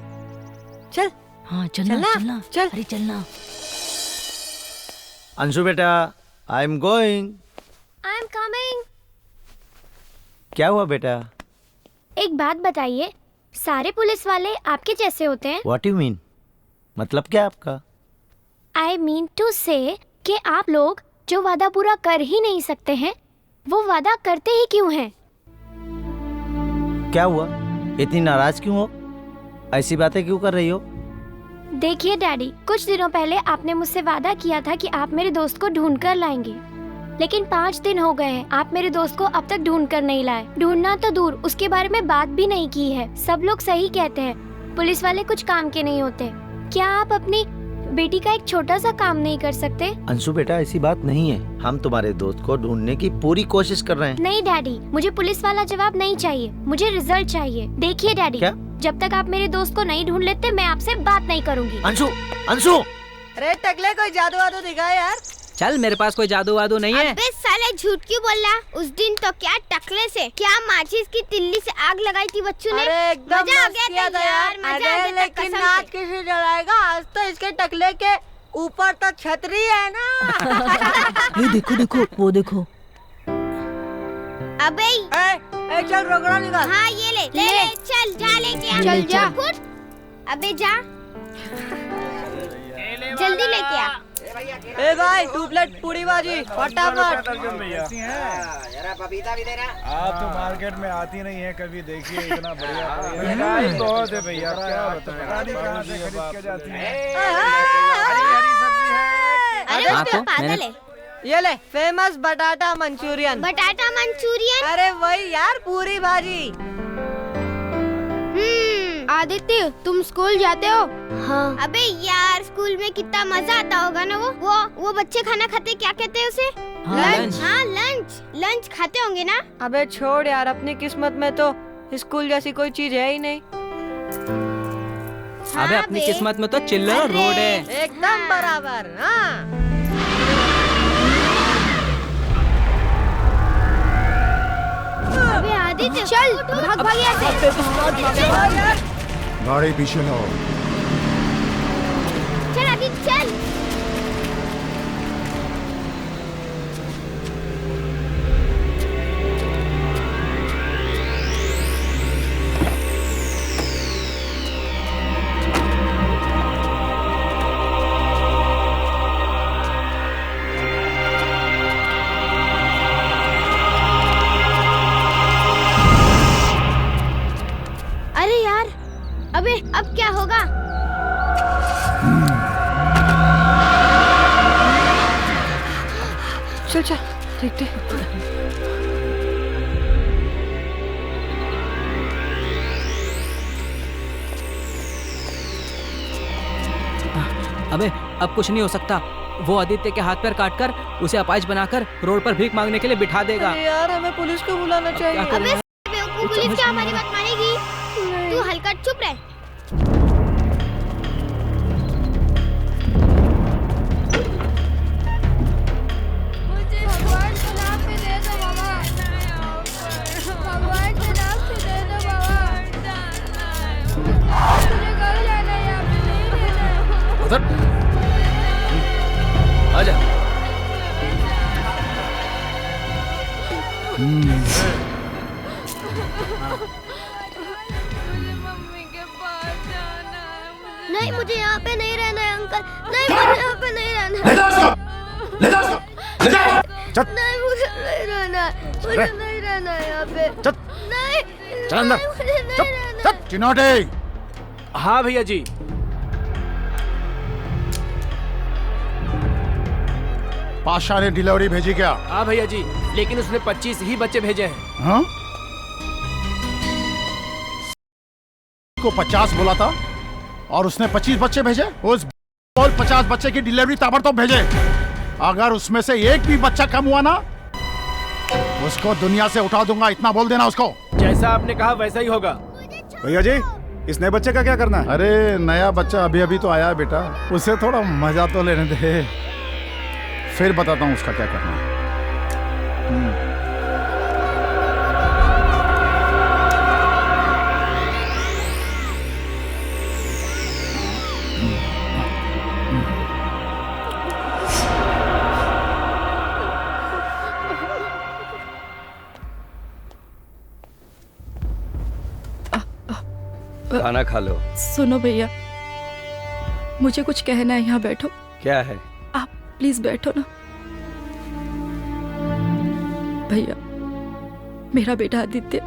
चल। हाँ चलना चल। अरे चलना। अंशु बेटा, I am going. I am coming. क्या हुआ बेटा? एक बात बताइए, सारे पुलिस वाले आपके जैसे होते हैं? What you mean? मतलब क्या आपका? आई मीन टू से कि आप लोग जो वादा पूरा कर ही नहीं सकते हैं, वो वादा करते ही क्यों हैं? क्या हुआ? इतनी नाराज क्यों हो? ऐसी बातें क्यों कर रही हो? देखिए डैडी, कुछ दिनों पहले आपने मुझसे वादा किया था कि आप मेरे दोस्त को ढूंढ कर लाएंगे, लेकिन 5 दिन हो गए हैं, आप मेरे दोस्त को अब तक ढूंढ कर नहीं लाए। ढूंढना तो दूर, उसके बारे में बात भी नहीं की है। सब लोग सही कहते हैं, पुलिस वाले कुछ काम के नहीं होते। क्या आप अपनी बेटी का एक छोटा सा काम नहीं कर सकते? अंशु बेटा, ऐसी बात नहीं है। हम तुम्हारे दोस्त को ढूंढने की पूरी कोशिश कर रहे हैं। नहीं डैडी, मुझे पुलिस वाला जवाब नहीं चाहिए, मुझे रिजल्ट चाहिए। देखिए डैडी, क्या? जब तक आप मेरे दोस्त को नहीं ढूंढ लेते, मैं आपसे बात नहीं करूंगी। अंशु, अंशु! अरे टकले, कोई जादू वादू दिखा यार। चल, मेरे पास कोई जादू वादू नहीं है। अबे साले, झूठ क्यों बोल रहा? उस दिन तो क्या टकले से क्या माचिस की तिल्ली से आग लगाई थी बच्चों ने। अरे एकदम मजा आ मस्त गया किया था था यार, मजा आ अरे गया था लेकिन कसम नाच से। किसे जलाएगा? आज तो इसके टकले के ऊपर तो छतरी है ना। ये देखो देखो, वो देखो। अबे ए, चल रोकड़ा निकाल। हाँ ये ले ले ले, चल जा लेके आ। चल जा। फुट। अबे जा, जल्दी लेके आ। ए भाई, 2 प्लेट पूरी भाजी फटाफट। पपीता भी देना। आप तो मार्केट में आती नहीं है कभी, देखिए इतना बढ़िया बहुत है भैया। क्या पता नहीं कहाँ से खरीद के जाती है। हरी सब्जी है। अरे वो तो पागल है। ये ले, फेमस बटाटा मंचूरियन। बटाटा मंचूरियन? अरे वही यार, पूरी भाजी। आदित्य, तुम स्कूल जाते हो? हाँ। अबे यार, स्कूल में कितना मजा आता होगा ना। वो बच्चे खाना खाते, क्या कहते हैं उसे? लंच। हाँ लंच, लंच खाते होंगे ना। अबे छोड़ यार, अपनी किस्मत में तो स्कूल जैसी कोई चीज है ही नहीं। अबे अपनी किस्मत में तो चिल्लर रोड है। एकदम बराबर। हाँ अबे आदित्य, चल भाग भाग यहाँ से। गाड़ी पीछे लो। चल आदित्य चल। अरे यार, अबे अब क्या होगा? चल चल Riktig. अबे अब कुछ नहीं हो सकता। वो आदित्य के हाथ पैर काटकर उसे अपाहिज बनाकर रोड पर भीख मांगने के लिए बिठा देगा। अरे यार हमें पुलिस को बुलाना चाहिए। अबे बेवकूफ, पुलिस क्या हमारी बात मानेगी? तू हल्का चुप रह। मुझे भगवान का नाम पे दे दो मामा। भगवान का नाम पे दे दो मामा। मुझे घर जाना है, यहाँ पे नहीं रहना। उधर आजा। नहीं, मुझे यहाँ पे नहीं रहना है अंकल। नहीं, मुझे यहाँ पे नहीं रहना है। नहीं, मुझे नहीं रहना है। मुझे नहीं रहना है यहाँ पे। नहीं, चल अंदर। मुझे नहीं रहना है। चिनोटे। हाँ भैया जी। पाशा ने डिलीवरी भेजी क्या? हाँ भैया जी, लेकिन उसने 25 ही बच्चे भेजे हैं। हाँ? को 50 बोला था और उसने 25 बच्चे भेजे। उस बोल 50 बच्चे की डिलीवरी ताबड़तोड़ भेजे। अगर उसमें से एक भी बच्चा कम हुआ ना, उसको दुनिया से उठा दूंगा, इतना बोल देना उसको। जैसा आपने कहा वैसा ही होगा। भैया जी, इस नए बच्चे का क्या करना है? अरे नया बच्चा अभी अभी तो आया है बेटा, उसे थोड़ा मजा तो लेने दे, फिर बताता हूँ उसका क्या करना है। खाना खा लो। सुनो भैया, मुझे कुछ कहना है, यहाँ बैठो। क्या है? आप प्लीज बैठो ना। भैया, मेरा बेटा आदित्य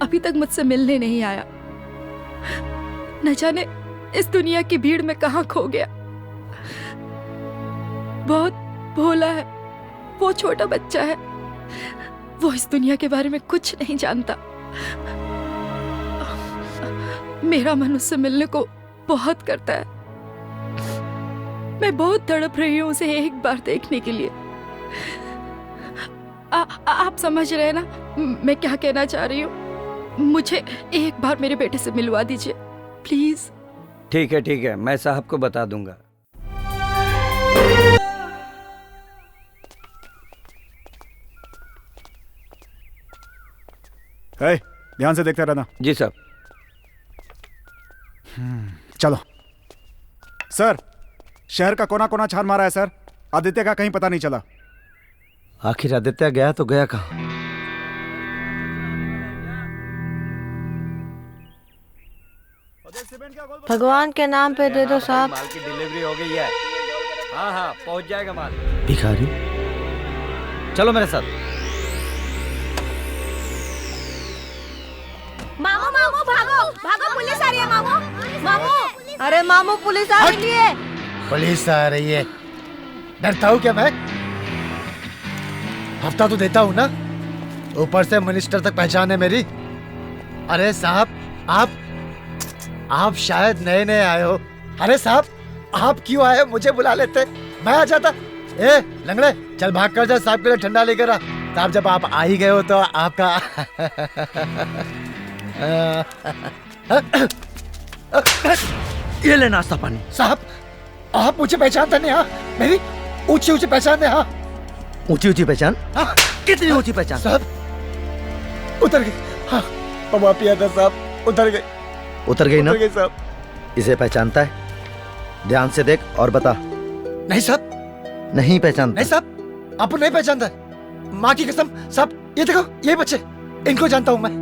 अभी तक मुझसे मिलने नहीं आया। न जाने इस दुनिया की भीड़ में कहाँ खो गया। बहुत भोला है, वो छोटा बच्चा है, वो इस दुनिया के बारे में कुछ नहीं जानता। मेरा मन उससे मिलने को बहुत करता है। मैं बहुत तड़प रही हूँ उसे एक बार देखने के लिए। आप समझ रहे हैं ना मैं क्या कहना चाह रही हूँ? मुझे एक बार मेरे बेटे से मिलवा दीजिए प्लीज। ठीक है, मैं साहब को बता दूंगा। ध्यान से देखते रहना। जी साहब। चलो सर, शहर का कोना कोना छान मारा है सर, आदित्य का कहीं पता नहीं चला। आखिर आदित्य गया तो गया कहाँ? भगवान के नाम पे दे दो साहब। माल की डिलीवरी हो गई है। हाँ पहुंच जाएगा माल। भिखारी, चलो मेरे साथ। मामू मामू भागो भागो, पुलिस आ रही है। मामू मामू। अरे मामू, पुलिस आ रही है। पुलिस आ रही है? डरता हूँ क्या मैं? हफ्ता तो देता हूँ ना, ऊपर से मिनिस्टर तक पहचान है मेरी। अरे साहब, आप शायद नए नए आए हो। अरे साहब, आप क्यों आए? मुझे बुला लेते, मैं आ जाता। ए लंगड़े, चल भाग कर जा, साहब के लिए ठंडा लेकर आ। साहब, जब आप आ ही गए हो तो आपका ये ले नाश्ता पानी। साहब, आप मुझे पहचानते नहीं? हाँ, मेरी ऊंची ऊंची पहचान है। हाँ, ऊंची ऊंची पहचान? हाँ, कितनी ऊंची पहचान? साहब उतर गई। हाँ, पवा पिया था साहब, उतर गई। उतर गई ना? उतर गई साहब। इसे पहचानता है? ध्यान से देख और बता। नहीं साहब। नहीं पहचानता? नहीं साहब, आपको नहीं पहचानता। माँ की कसम साहब, ये देखो, ये बच्चे, इनको जानता हूँ मैं।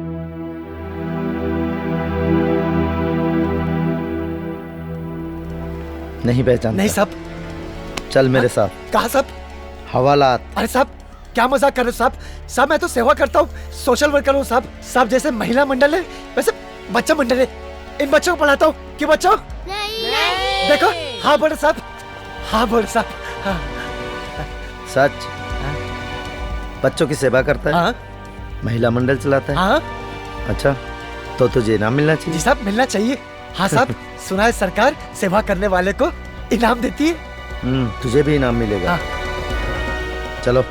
नहीं पहचानता? नहीं साहब। चल मेरे साथ। कहाँ साहब? हवालात। अरे साहब, क्या मजाक कर रहे हो साहब? साहब, मैं तो सेवा करता हूँ, सोशल वर्कर हूँ साहब। साहब, जैसे महिला मंडल है वैसे बच्चा मंडल है। इन बच्चों को पढ़ाता हूँ। क्यों बच्चों? नहीं। देखो, हाँ बोले साहब, हाँ बोले साहब। हाँ। सच? बच्चों की सेवा करता है। हाँ। महिला मंडल चलाता है। हाँ। अच्छा, तो तुझे इनाम मिलना चाहिए। जी साहब, मिलना चाहिए। हाँ साहब, सुना है सरकार सेवा करने वाले को इनाम देती है। तुझे भी इनाम मिलेगा। चलो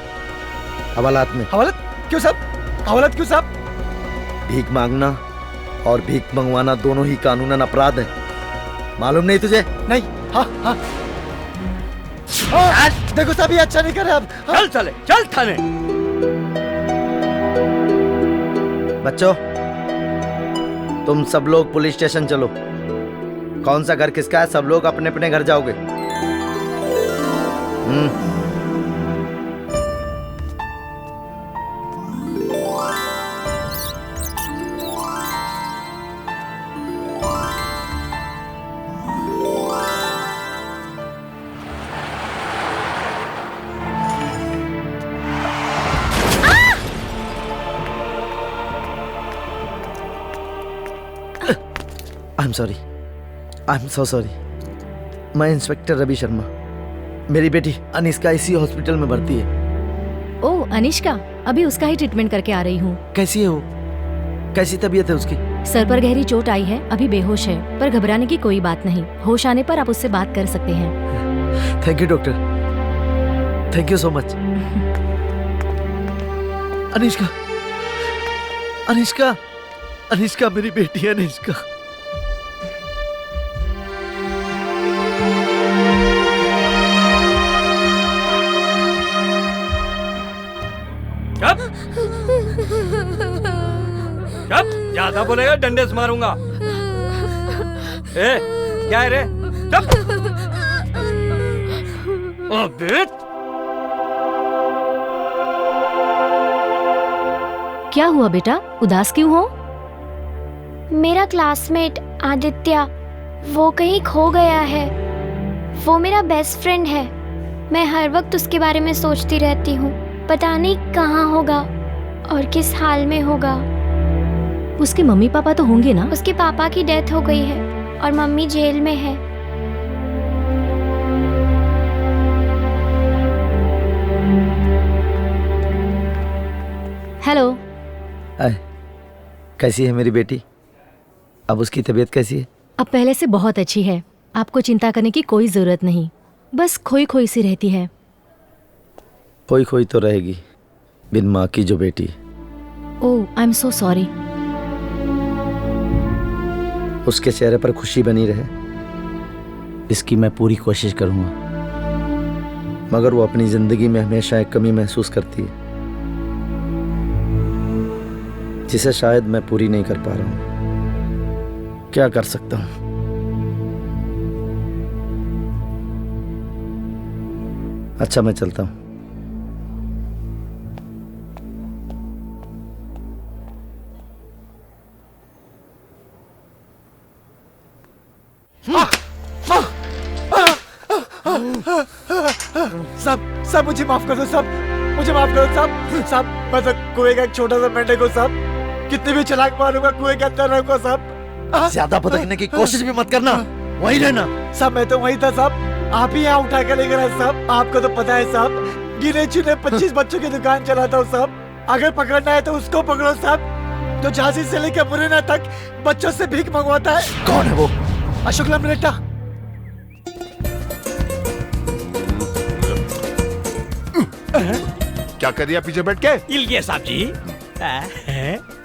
हवालात में। हवालत क्यों साहब? हवालत क्यों साहब? भीख मांगना और भीख मंगवाना दोनों ही कानूनन अपराध है, मालूम नहीं तुझे? नहीं। हाँ हाँ। देखो साहब, ये अच्छा नहीं कर रहे आप। चल चले, चल थाने। बच्चों, तुम सब लोग पुलिस स्टेशन चलो। कौन सा घर किसका है, सब लोग अपने अपने घर जाओगे। I'm sorry. I'm so sorry. मैं इंस्पेक्टर रवि शर्मा। मेरी बेटी अनिष्का इसी हॉस्पिटल में भर्ती है। ओह अनिष्का, अभी उसका ही ट्रीटमेंट करके आ रही हूँ। कैसी है वो? कैसी तबीयत है उसकी? सर पर गहरी चोट आई है, अभी बेहोश है, पर घबराने की कोई बात नहीं। होश आने पर आप उससे बात कर सकते हैं। Thank you doctor, thank you so much. Anishka, Anishka, Anishka मेरी बेटी है अनिष्का। चुप, ज्यादा बोलेगा डंडे से मारूंगा। ए, क्या है रे? चुप। अबे क्या हुआ बेटा, उदास क्यों हो? मेरा क्लासमेट आदित्य, वो कहीं खो गया है। वो मेरा बेस्ट फ्रेंड है। मैं हर वक्त उसके बारे में सोचती रहती हूँ। पता नहीं कहाँ होगा और किस हाल में होगा। उसके मम्मी पापा तो होंगे ना? उसके पापा की डेथ हो गई है और मम्मी जेल में है। हेलो। कैसी है मेरी बेटी? अब उसकी तबीयत कैसी है? अब पहले से बहुत अच्छी है। आपको चिंता करने की कोई जरूरत नहीं, बस खोई खोई सी रहती है। खोई खोई तो रहेगी, बिन माँ की जो बेटी। ओह, आई एम सो सॉरी। उसके चेहरे पर खुशी बनी रहे, इसकी मैं पूरी कोशिश करूंगा। मगर वो अपनी जिंदगी में हमेशा एक कमी महसूस करती है, जिसे शायद मैं पूरी नहीं कर पा रहा हूं। क्या कर सकता हूं? अच्छा, मैं चलता हूं। सब मुझे माफ कर दो सब, मुझे माफ करो सब। सब मैं तो कुएं का एक छोटा सा मेंढक हूँ सब। कितने भी चलाक मारूंगा कुएं के अंदर रहूंगा सब। ज्यादा भटकने की कोशिश भी मत करना, वहीं रहना। सब मैं तो वहीं था सब। आप ही यहाँ उठा कर लेकर आए सब। आपको तो पता है सब, गिने चुने 25 बच्चों की दुकान चलाता हूँ सब। अगर पकड़ना है तो उसको पकड़ो सब, जो झांसी से लेकर मुरैना तक बच्चों से भीख मंगवाता है। कौन है वो? अशोक लमरेटा। क्या कर दिया पीछे बैठ के? इल्गे साहब जी।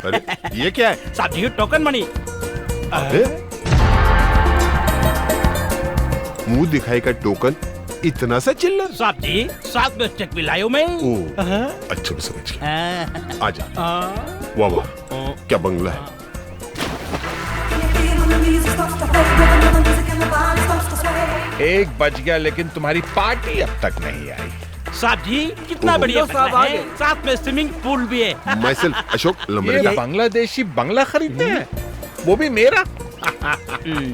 अरे ये क्या है? साहब जी, टोकन मनी। मुंह दिखाई का टोकन, इतना सा चिल्लर? साहब जी, साथ में चेक भी लायो मैं। अच्छा, मैं समझ गया। आजा। वाह वाह, क्या बंगला है। एक बज गया, लेकिन तुम्हारी पार्टी अब तक नहीं आई। साहब जी, कितना बढ़िया बंगला है, साथ में स्विमिंग पूल भी है। मैं सिर्फ अशोक लमरेटा। ये बांग्लादेशी बंगला खरीदते हैं, वो भी मेरा।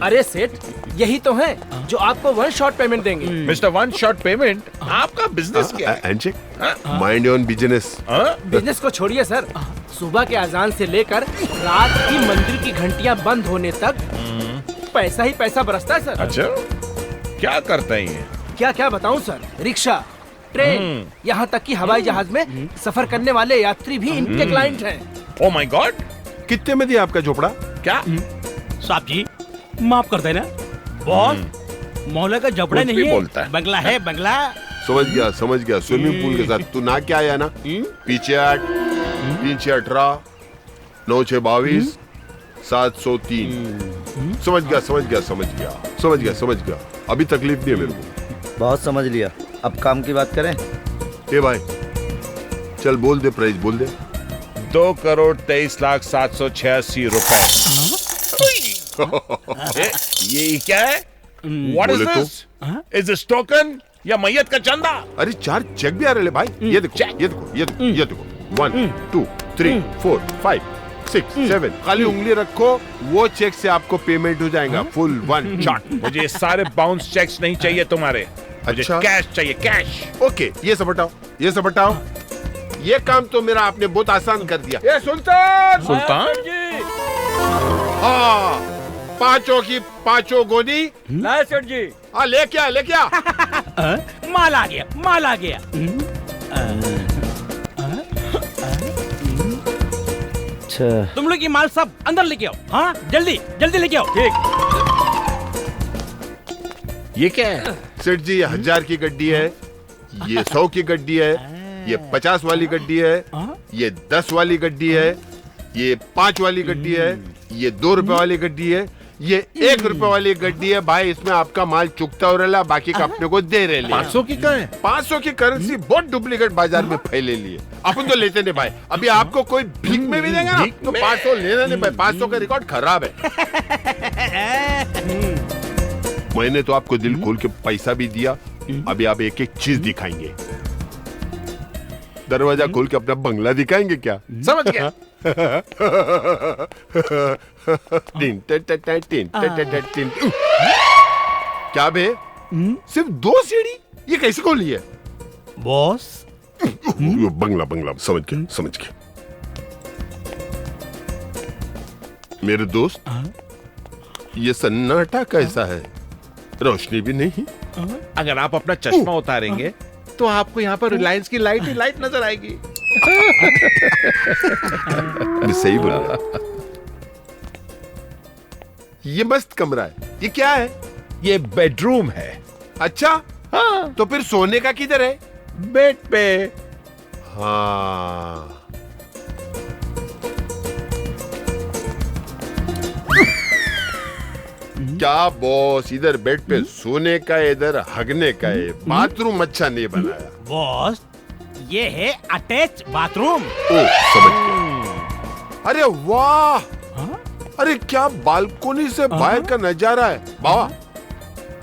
अरे सेठ, यही तो है जो आपको 1 शॉट पेमेंट देंगे। मिस्टर 1 शॉट पेमेंट, आपका बिजनेस क्या है? Handshake, mind your own business. Business को छोड़िए सर, सुबह के अजान से लेकर रात की मंदिर की घंटियां बंद होने तक पैसा ही पैसा बरसता है सर। अच्छा, क्या करते हैं ये? क्या क्या बताऊं सर। रिक्शा, ट्रेन, यहाँ तक कि हवाई जहाज में सफर करने वाले यात्री भी इनके क्लाइंट हैं। ओ माय गॉड, कितने में दिया आपका झोपड़ा? क्या साहब जी माफ कर देना बॉस, मोहल्ले का झोपड़ा नहीं है, बंगला है बंगला। समझ गया स्विमिंग पूल के साथ। तू ना क्या आया ना, पीछे 8 3 6 18 9 6 22 703। समझ गया। अभी तकलीफ नहीं है मेरे को। बहुत समझ लिया, अब काम की बात करें। ए भाई चल बोल दे, प्राइस बोल दे। 2,23,786 रुपए। ये क्या है? What is बोले this? Is this token या मैयत का चंदा? अरे 4 चेक भी आ रहे भाई। ये देखो 1 2 3 4 5 6 7। खाली उंगली रखो, वो चेक से आपको पेमेंट हो जाएगा फुल 1 शॉट। मुझे सारे बाउंस चेक्स नहीं चाहिए तुम्हारे। अच्छा, कैश चाहिए, कैश। ओके, ये सब हटाओ। ये काम तो मेरा आपने बहुत आसान कर दिया। ये सुल्तान हाँ, पांचों की पांचों गोदी ला सेठ जी। हाँ, लेके आ। माल आ गया। तुम लोग ये माल सब अंदर लेके आओ। हाँ, जल्दी लेके आओ। ठीक। ये क्या है? सेठ जी, ये 1000 की गड्डी है, ये 100 की गड्डी है, ये 50 वाली गड्डी है, ये 10 वाली गड्डी है, ये 5 वाली गड्डी है, ये 2 रुपए वाली गड्डी है, ये 1 रुपए वाली गड्डी है। भाई इसमें आपका माल चुकता हो रहा, बाकी का अपने को दे रहे। 500 की कहाँ है? 500 की करेंसी बहुत डुप्लीकेट बाजार में फैले लिए। अपन तो लेते नहीं भाई। अभी आपको कोई भीख में भी देगा ना तो 500 लेना नहीं भाई। 500 का रिकॉर्ड खराब है। मैंने तो आपको दिल खोल के पैसा भी दिया। अभी आप एक एक चीज दिखाएंगे। दरवाजा खोल के अपना बंगला दिखाएंगे क्या? समझ गया। क्या बे, सिर्फ 2 सीढ़ी? ये कैसे खोली है बॉस? बंगला समझ गया। मेरे दोस्त, ये सन्नाटा कैसा है? रोशनी भी नहीं। अगर आप अपना चश्मा उतारेंगे तो आपको यहाँ पर रिलायंस की लाइट ही लाइट नजर आएगी। मैं सही बोल रहा। ये मस्त कमरा है। ये क्या है? ये बेडरूम है। अच्छा, हाँ। तो फिर सोने का किधर है? बेड पे। हाँ, क्या बॉस, इधर बेड पे सोने का, इधर हगने का है। बाथरूम अच्छा नहीं बनाया बॉस। ये है अटैच बाथरूम। ओ, समझ गया। अरे वाह, अरे क्या बालकोनी से बाहर का नजारा है। बाबा,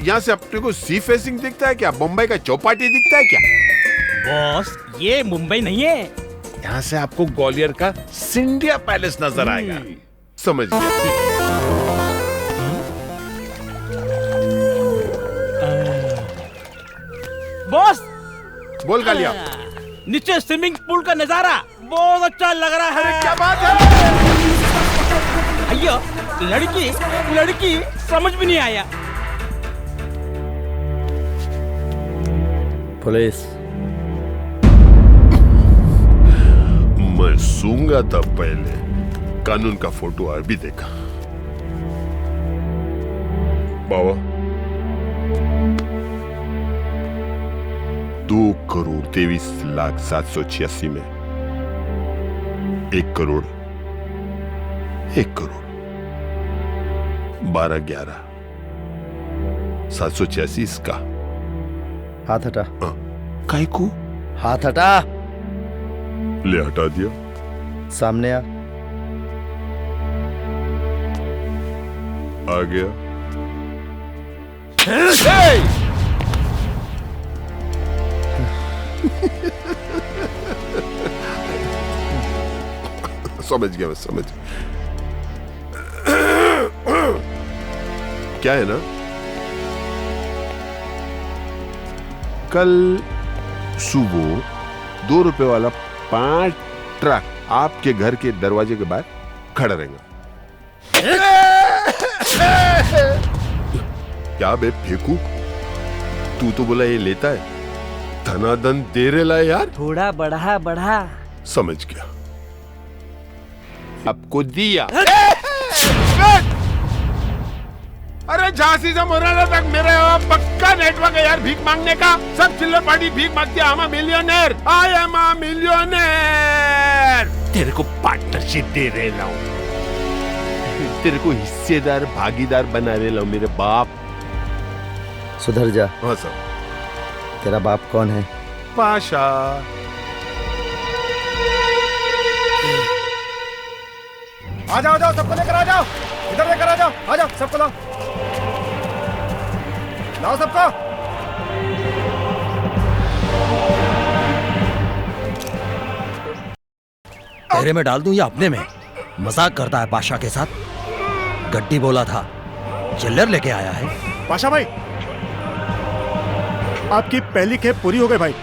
यहाँ से अपने को सी फेसिंग दिखता है क्या? मुंबई का चौपाटी दिखता है क्या? बॉस, ये मुंबई नहीं है। यहाँ से आपको ग्वालियर का सिंधिया पैलेस नजर आएगा। समझ गया। बॉस, बोल गालिया। नीचे स्विमिंग पूल का नजारा बहुत अच्छा लग रहा है। अरे क्या बात है भैया, लड़की समझ भी नहीं आया। पुलिस, मैं सूंगा था पहले, कानून का फोटो अभी देखा। बाबा, 2,23,786 में 1 करोड़ 12,11,786 इसका। हाथ हटा। काय को? हाथ हटा। ले, हटा दिया। सामने आ। आ गया। समझ गया, मैं समझ। क्या है ना, कल सुबह 2 रुपए वाला 5 ट्रक आपके घर के दरवाजे के बाहर खड़ा रहेगा। क्या बे फेंकू? तू तो बोला ये लेता है, धनादन दे रेला यार। थोड़ा बढ़ा। समझ गया, आपको दिया। अरे झांसी से मुरैना तक मेरे पक्का नेटवर्क है यार भीख मांगने का। सब चिल्लर पार्टी भीख मांगती है। I am a millionaire, I am a millionaire. तेरे को पार्टनरशिप दे रहा हूँ, तेरे को हिस्सेदार भागीदार बना रहा हूँ मेरे बाप। सुधर जा। हाँ साहब। तेरा बाप कौन है? पाशा। आ जाओ सबको लेकर आ जाओ, इधर लेकर आ जाओ सबको लाओ सबको। तेरे में डाल दूं या अपने में? मजाक करता है पाशा के साथ। गड्डी बोला था, चिल्लर लेके आया है। पाशा भाई, आपकी पहली खेप पूरी हो गई भाई,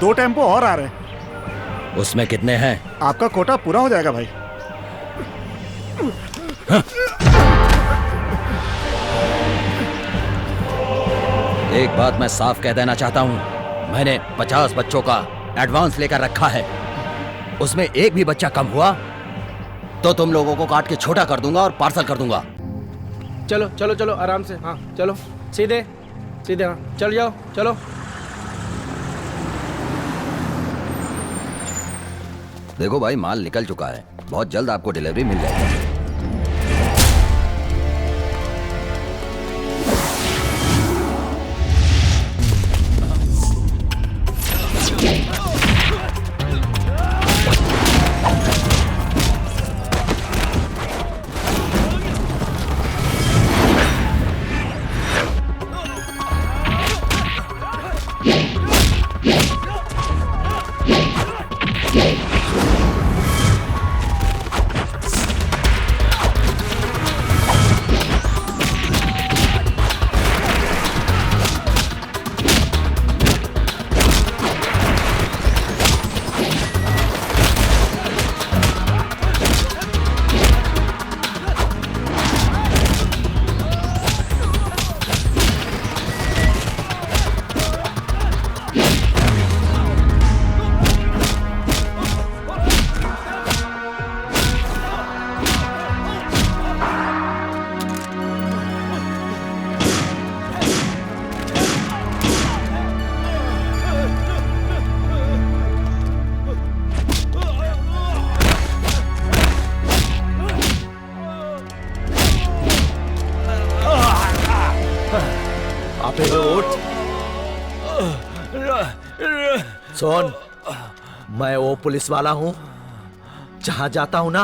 2 टेम्पो और आ रहे हैं। उसमें कितने हैं? आपका कोटा पूरा हो जाएगा भाई। एक बात मैं साफ कह देना चाहता हूं, मैंने 50 बच्चों का एडवांस लेकर रखा है। उसमें एक भी बच्चा कम हुआ तो तुम लोगों को काट के छोटा कर दूंगा और पार्सल कर दूंगा। चलो आराम से। हाँ चलो, सीधे। हाँ चल जाओ, चलो। देखो भाई, माल निकल चुका है, बहुत जल्द आपको डिलीवरी मिल जाएगी। सुन, मैं वो पुलिस वाला हूं, जहां जाता हूं ना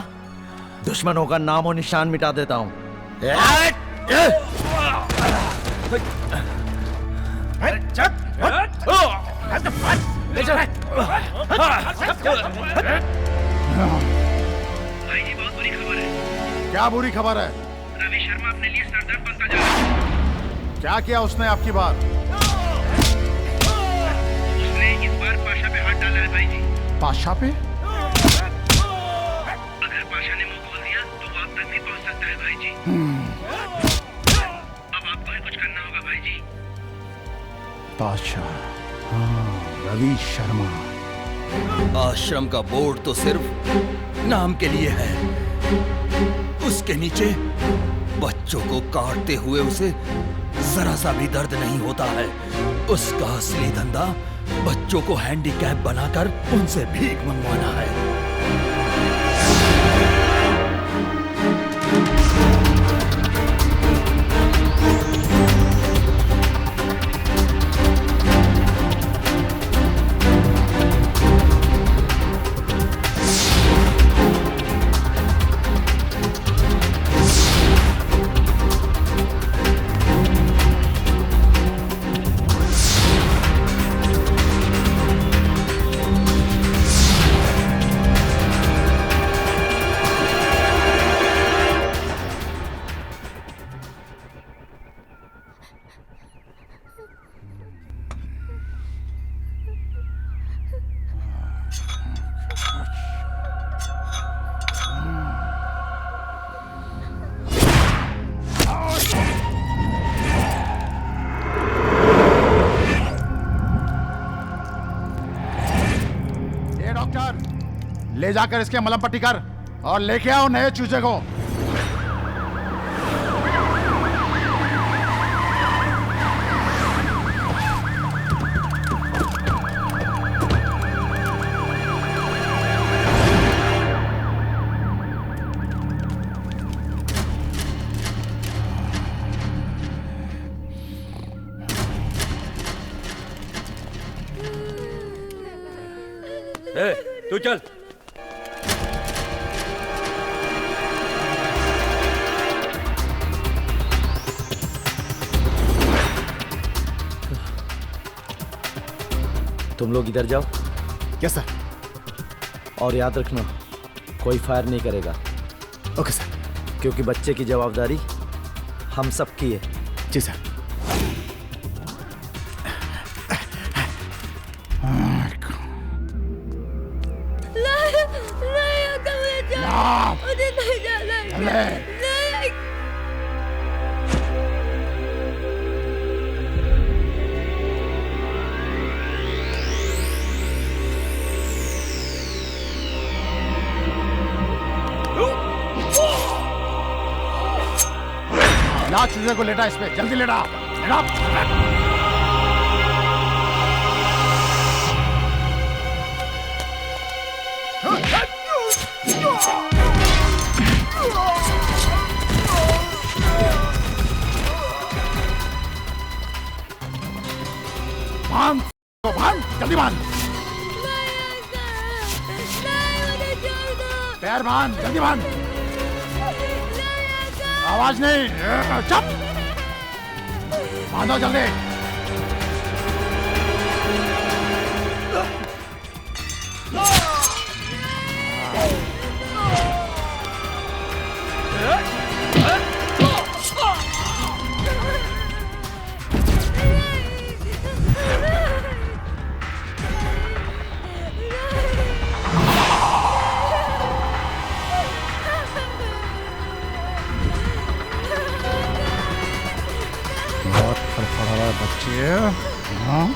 दुश्मनों का नाम और निशान मिटा देता हूं। क्या बुरी खबर है? रवि शर्मा अपने लिए सरदर्द बनता जा रहा है। क्या किया उसने आपकी बार? उसने इस बार पाशा पे हाथ डाला है भाई जी। पाशा पे? अगर पाशा ने मुंह खोल दिया तो वो आप तक भी पहुंच सकता है भाई जी। अब आपको ही कुछ करना होगा भाई जी। पाशा, हाँ, रवि शर्मा। आश्रम का बोर्ड तो सिर्फ नाम के लिए है, उसके नीचे बच्चों को काटते हुए उसे जरा सा भी दर्द नहीं होता है। उसका असली धंधा बच्चों को हैंडीकैप बनाकर उनसे भीख मंगवाना है। ले जाकर इसके मलहम पट्टी कर और लेके आओ नए चूजे को। तू चल। तुम लोग इधर जाओ। Yes sir. और याद रखना कोई फायर नहीं करेगा। Okay sir. क्योंकि बच्चे की जवाबदारी हम सब की है। जी सर। ला चूजे को लेटा इस पे, जल्दी लेटा लेटा। बांध को, बांध जल्दी बांध। पैर बांध जल्दी बांध। आवाज नहीं, चुप। बांधो जल्दी। बहुत फड़फड़ा रहा है बच्चे। हाँ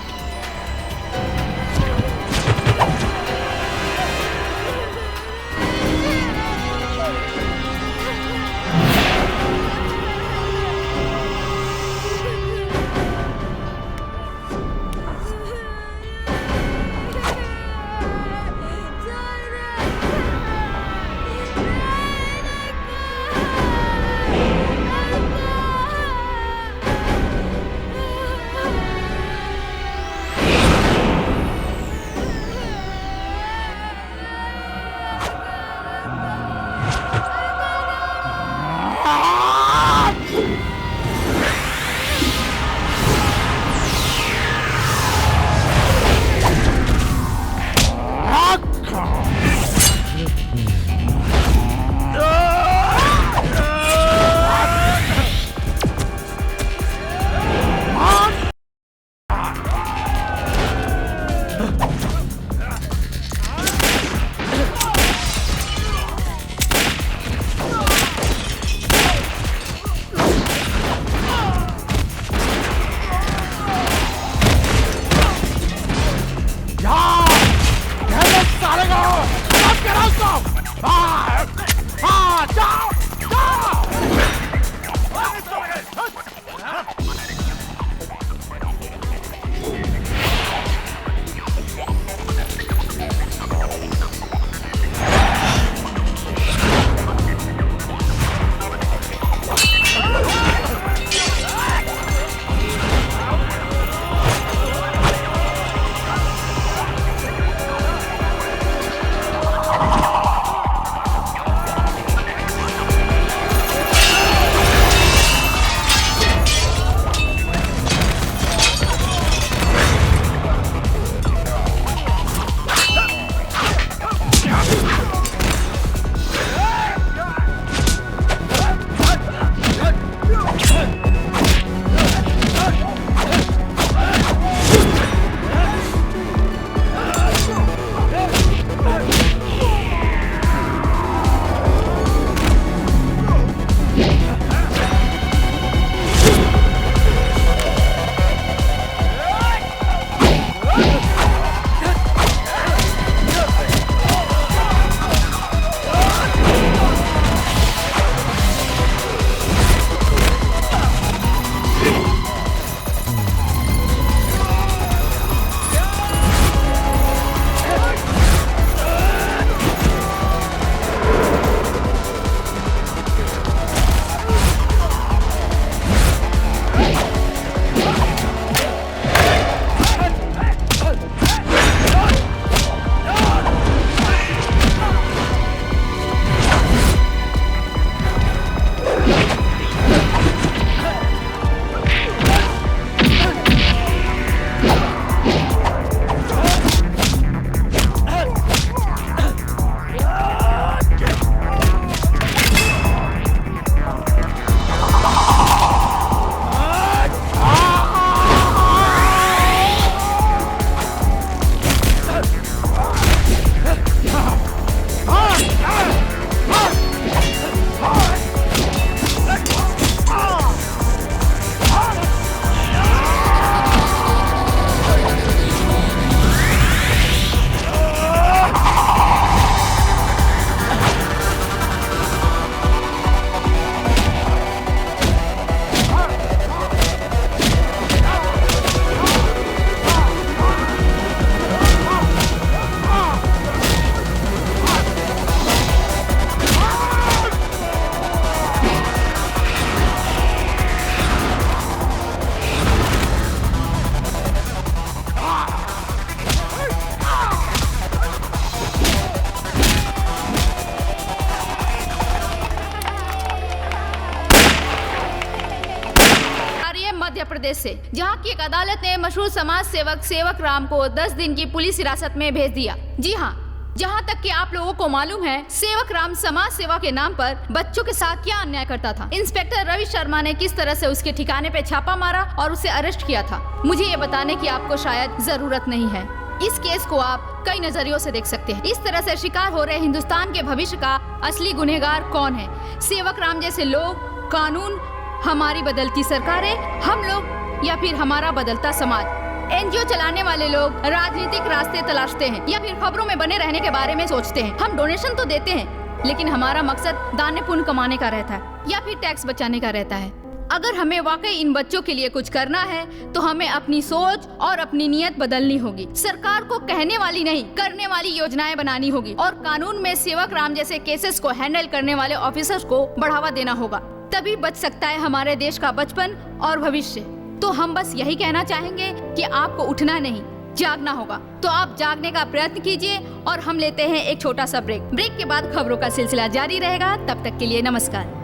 से, जहां की एक अदालत ने मशहूर समाज सेवक सेवक राम को 10 दिन की पुलिस हिरासत में भेज दिया। जी हाँ, जहाँ तक कि आप लोगों को मालूम है, सेवक राम समाज सेवा के नाम पर बच्चों के साथ क्या अन्याय करता था। इंस्पेक्टर रवि शर्मा ने किस तरह से उसके ठिकाने पे छापा मारा और उसे अरेस्ट किया था, मुझे ये बताने की आपको शायद जरूरत नहीं है। इस केस को आप कई नजरियों से देख सकते हैं। इस तरह से शिकार हो रहे हिंदुस्तान के भविष्य का असली गुनहगार कौन है? सेवक राम जैसे लोग, कानून, हमारी बदलती सरकारें, हम लोग, या फिर हमारा बदलता समाज? एनजीओ चलाने वाले लोग राजनीतिक रास्ते तलाशते हैं या फिर खबरों में बने रहने के बारे में सोचते हैं। हम डोनेशन तो देते हैं, लेकिन हमारा मकसद दान पुण्य कमाने का रहता है या फिर टैक्स बचाने का रहता है। अगर हमें वाकई इन बच्चों के लिए कुछ करना है तो हमें अपनी सोच और अपनी नीयत बदलनी होगी। सरकार को कहने वाली नहीं, करने वाली योजनाएं बनानी होगी और कानून में सेवक राम जैसे केसेस को हैंडल करने वाले ऑफिसर्स को बढ़ावा देना होगा। तभी बच सकता है हमारे देश का बचपन और भविष्य। तो हम बस यही कहना चाहेंगे कि आपको उठना नहीं, जागना होगा। तो आप जागने का प्रयत्न कीजिए और हम लेते हैं एक छोटा सा ब्रेक। ब्रेक के बाद खबरों का सिलसिला जारी रहेगा। तब तक के लिए नमस्कार।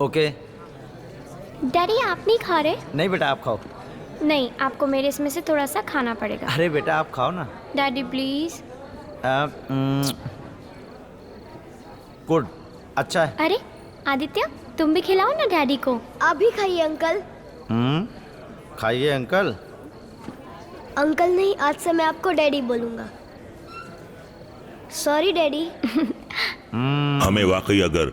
ओके। डैडी आप नहीं खा रहे? नहीं बेटा, आप खाओ। नहीं, आपको मेरे इसमें से थोड़ा सा खाना पड़ेगा। अरे बेटा आप खाओ ना। Daddy please. गुड, अच्छा है। अरे आदित्य, तुम भी खिलाओ ना डैडी को। आप भी खाइए अंकल। खाइए अंकल। अंकल नहीं, आज से मैं आपको डैडी बोलूंगा। Sorry daddy. हमें वाकई अगर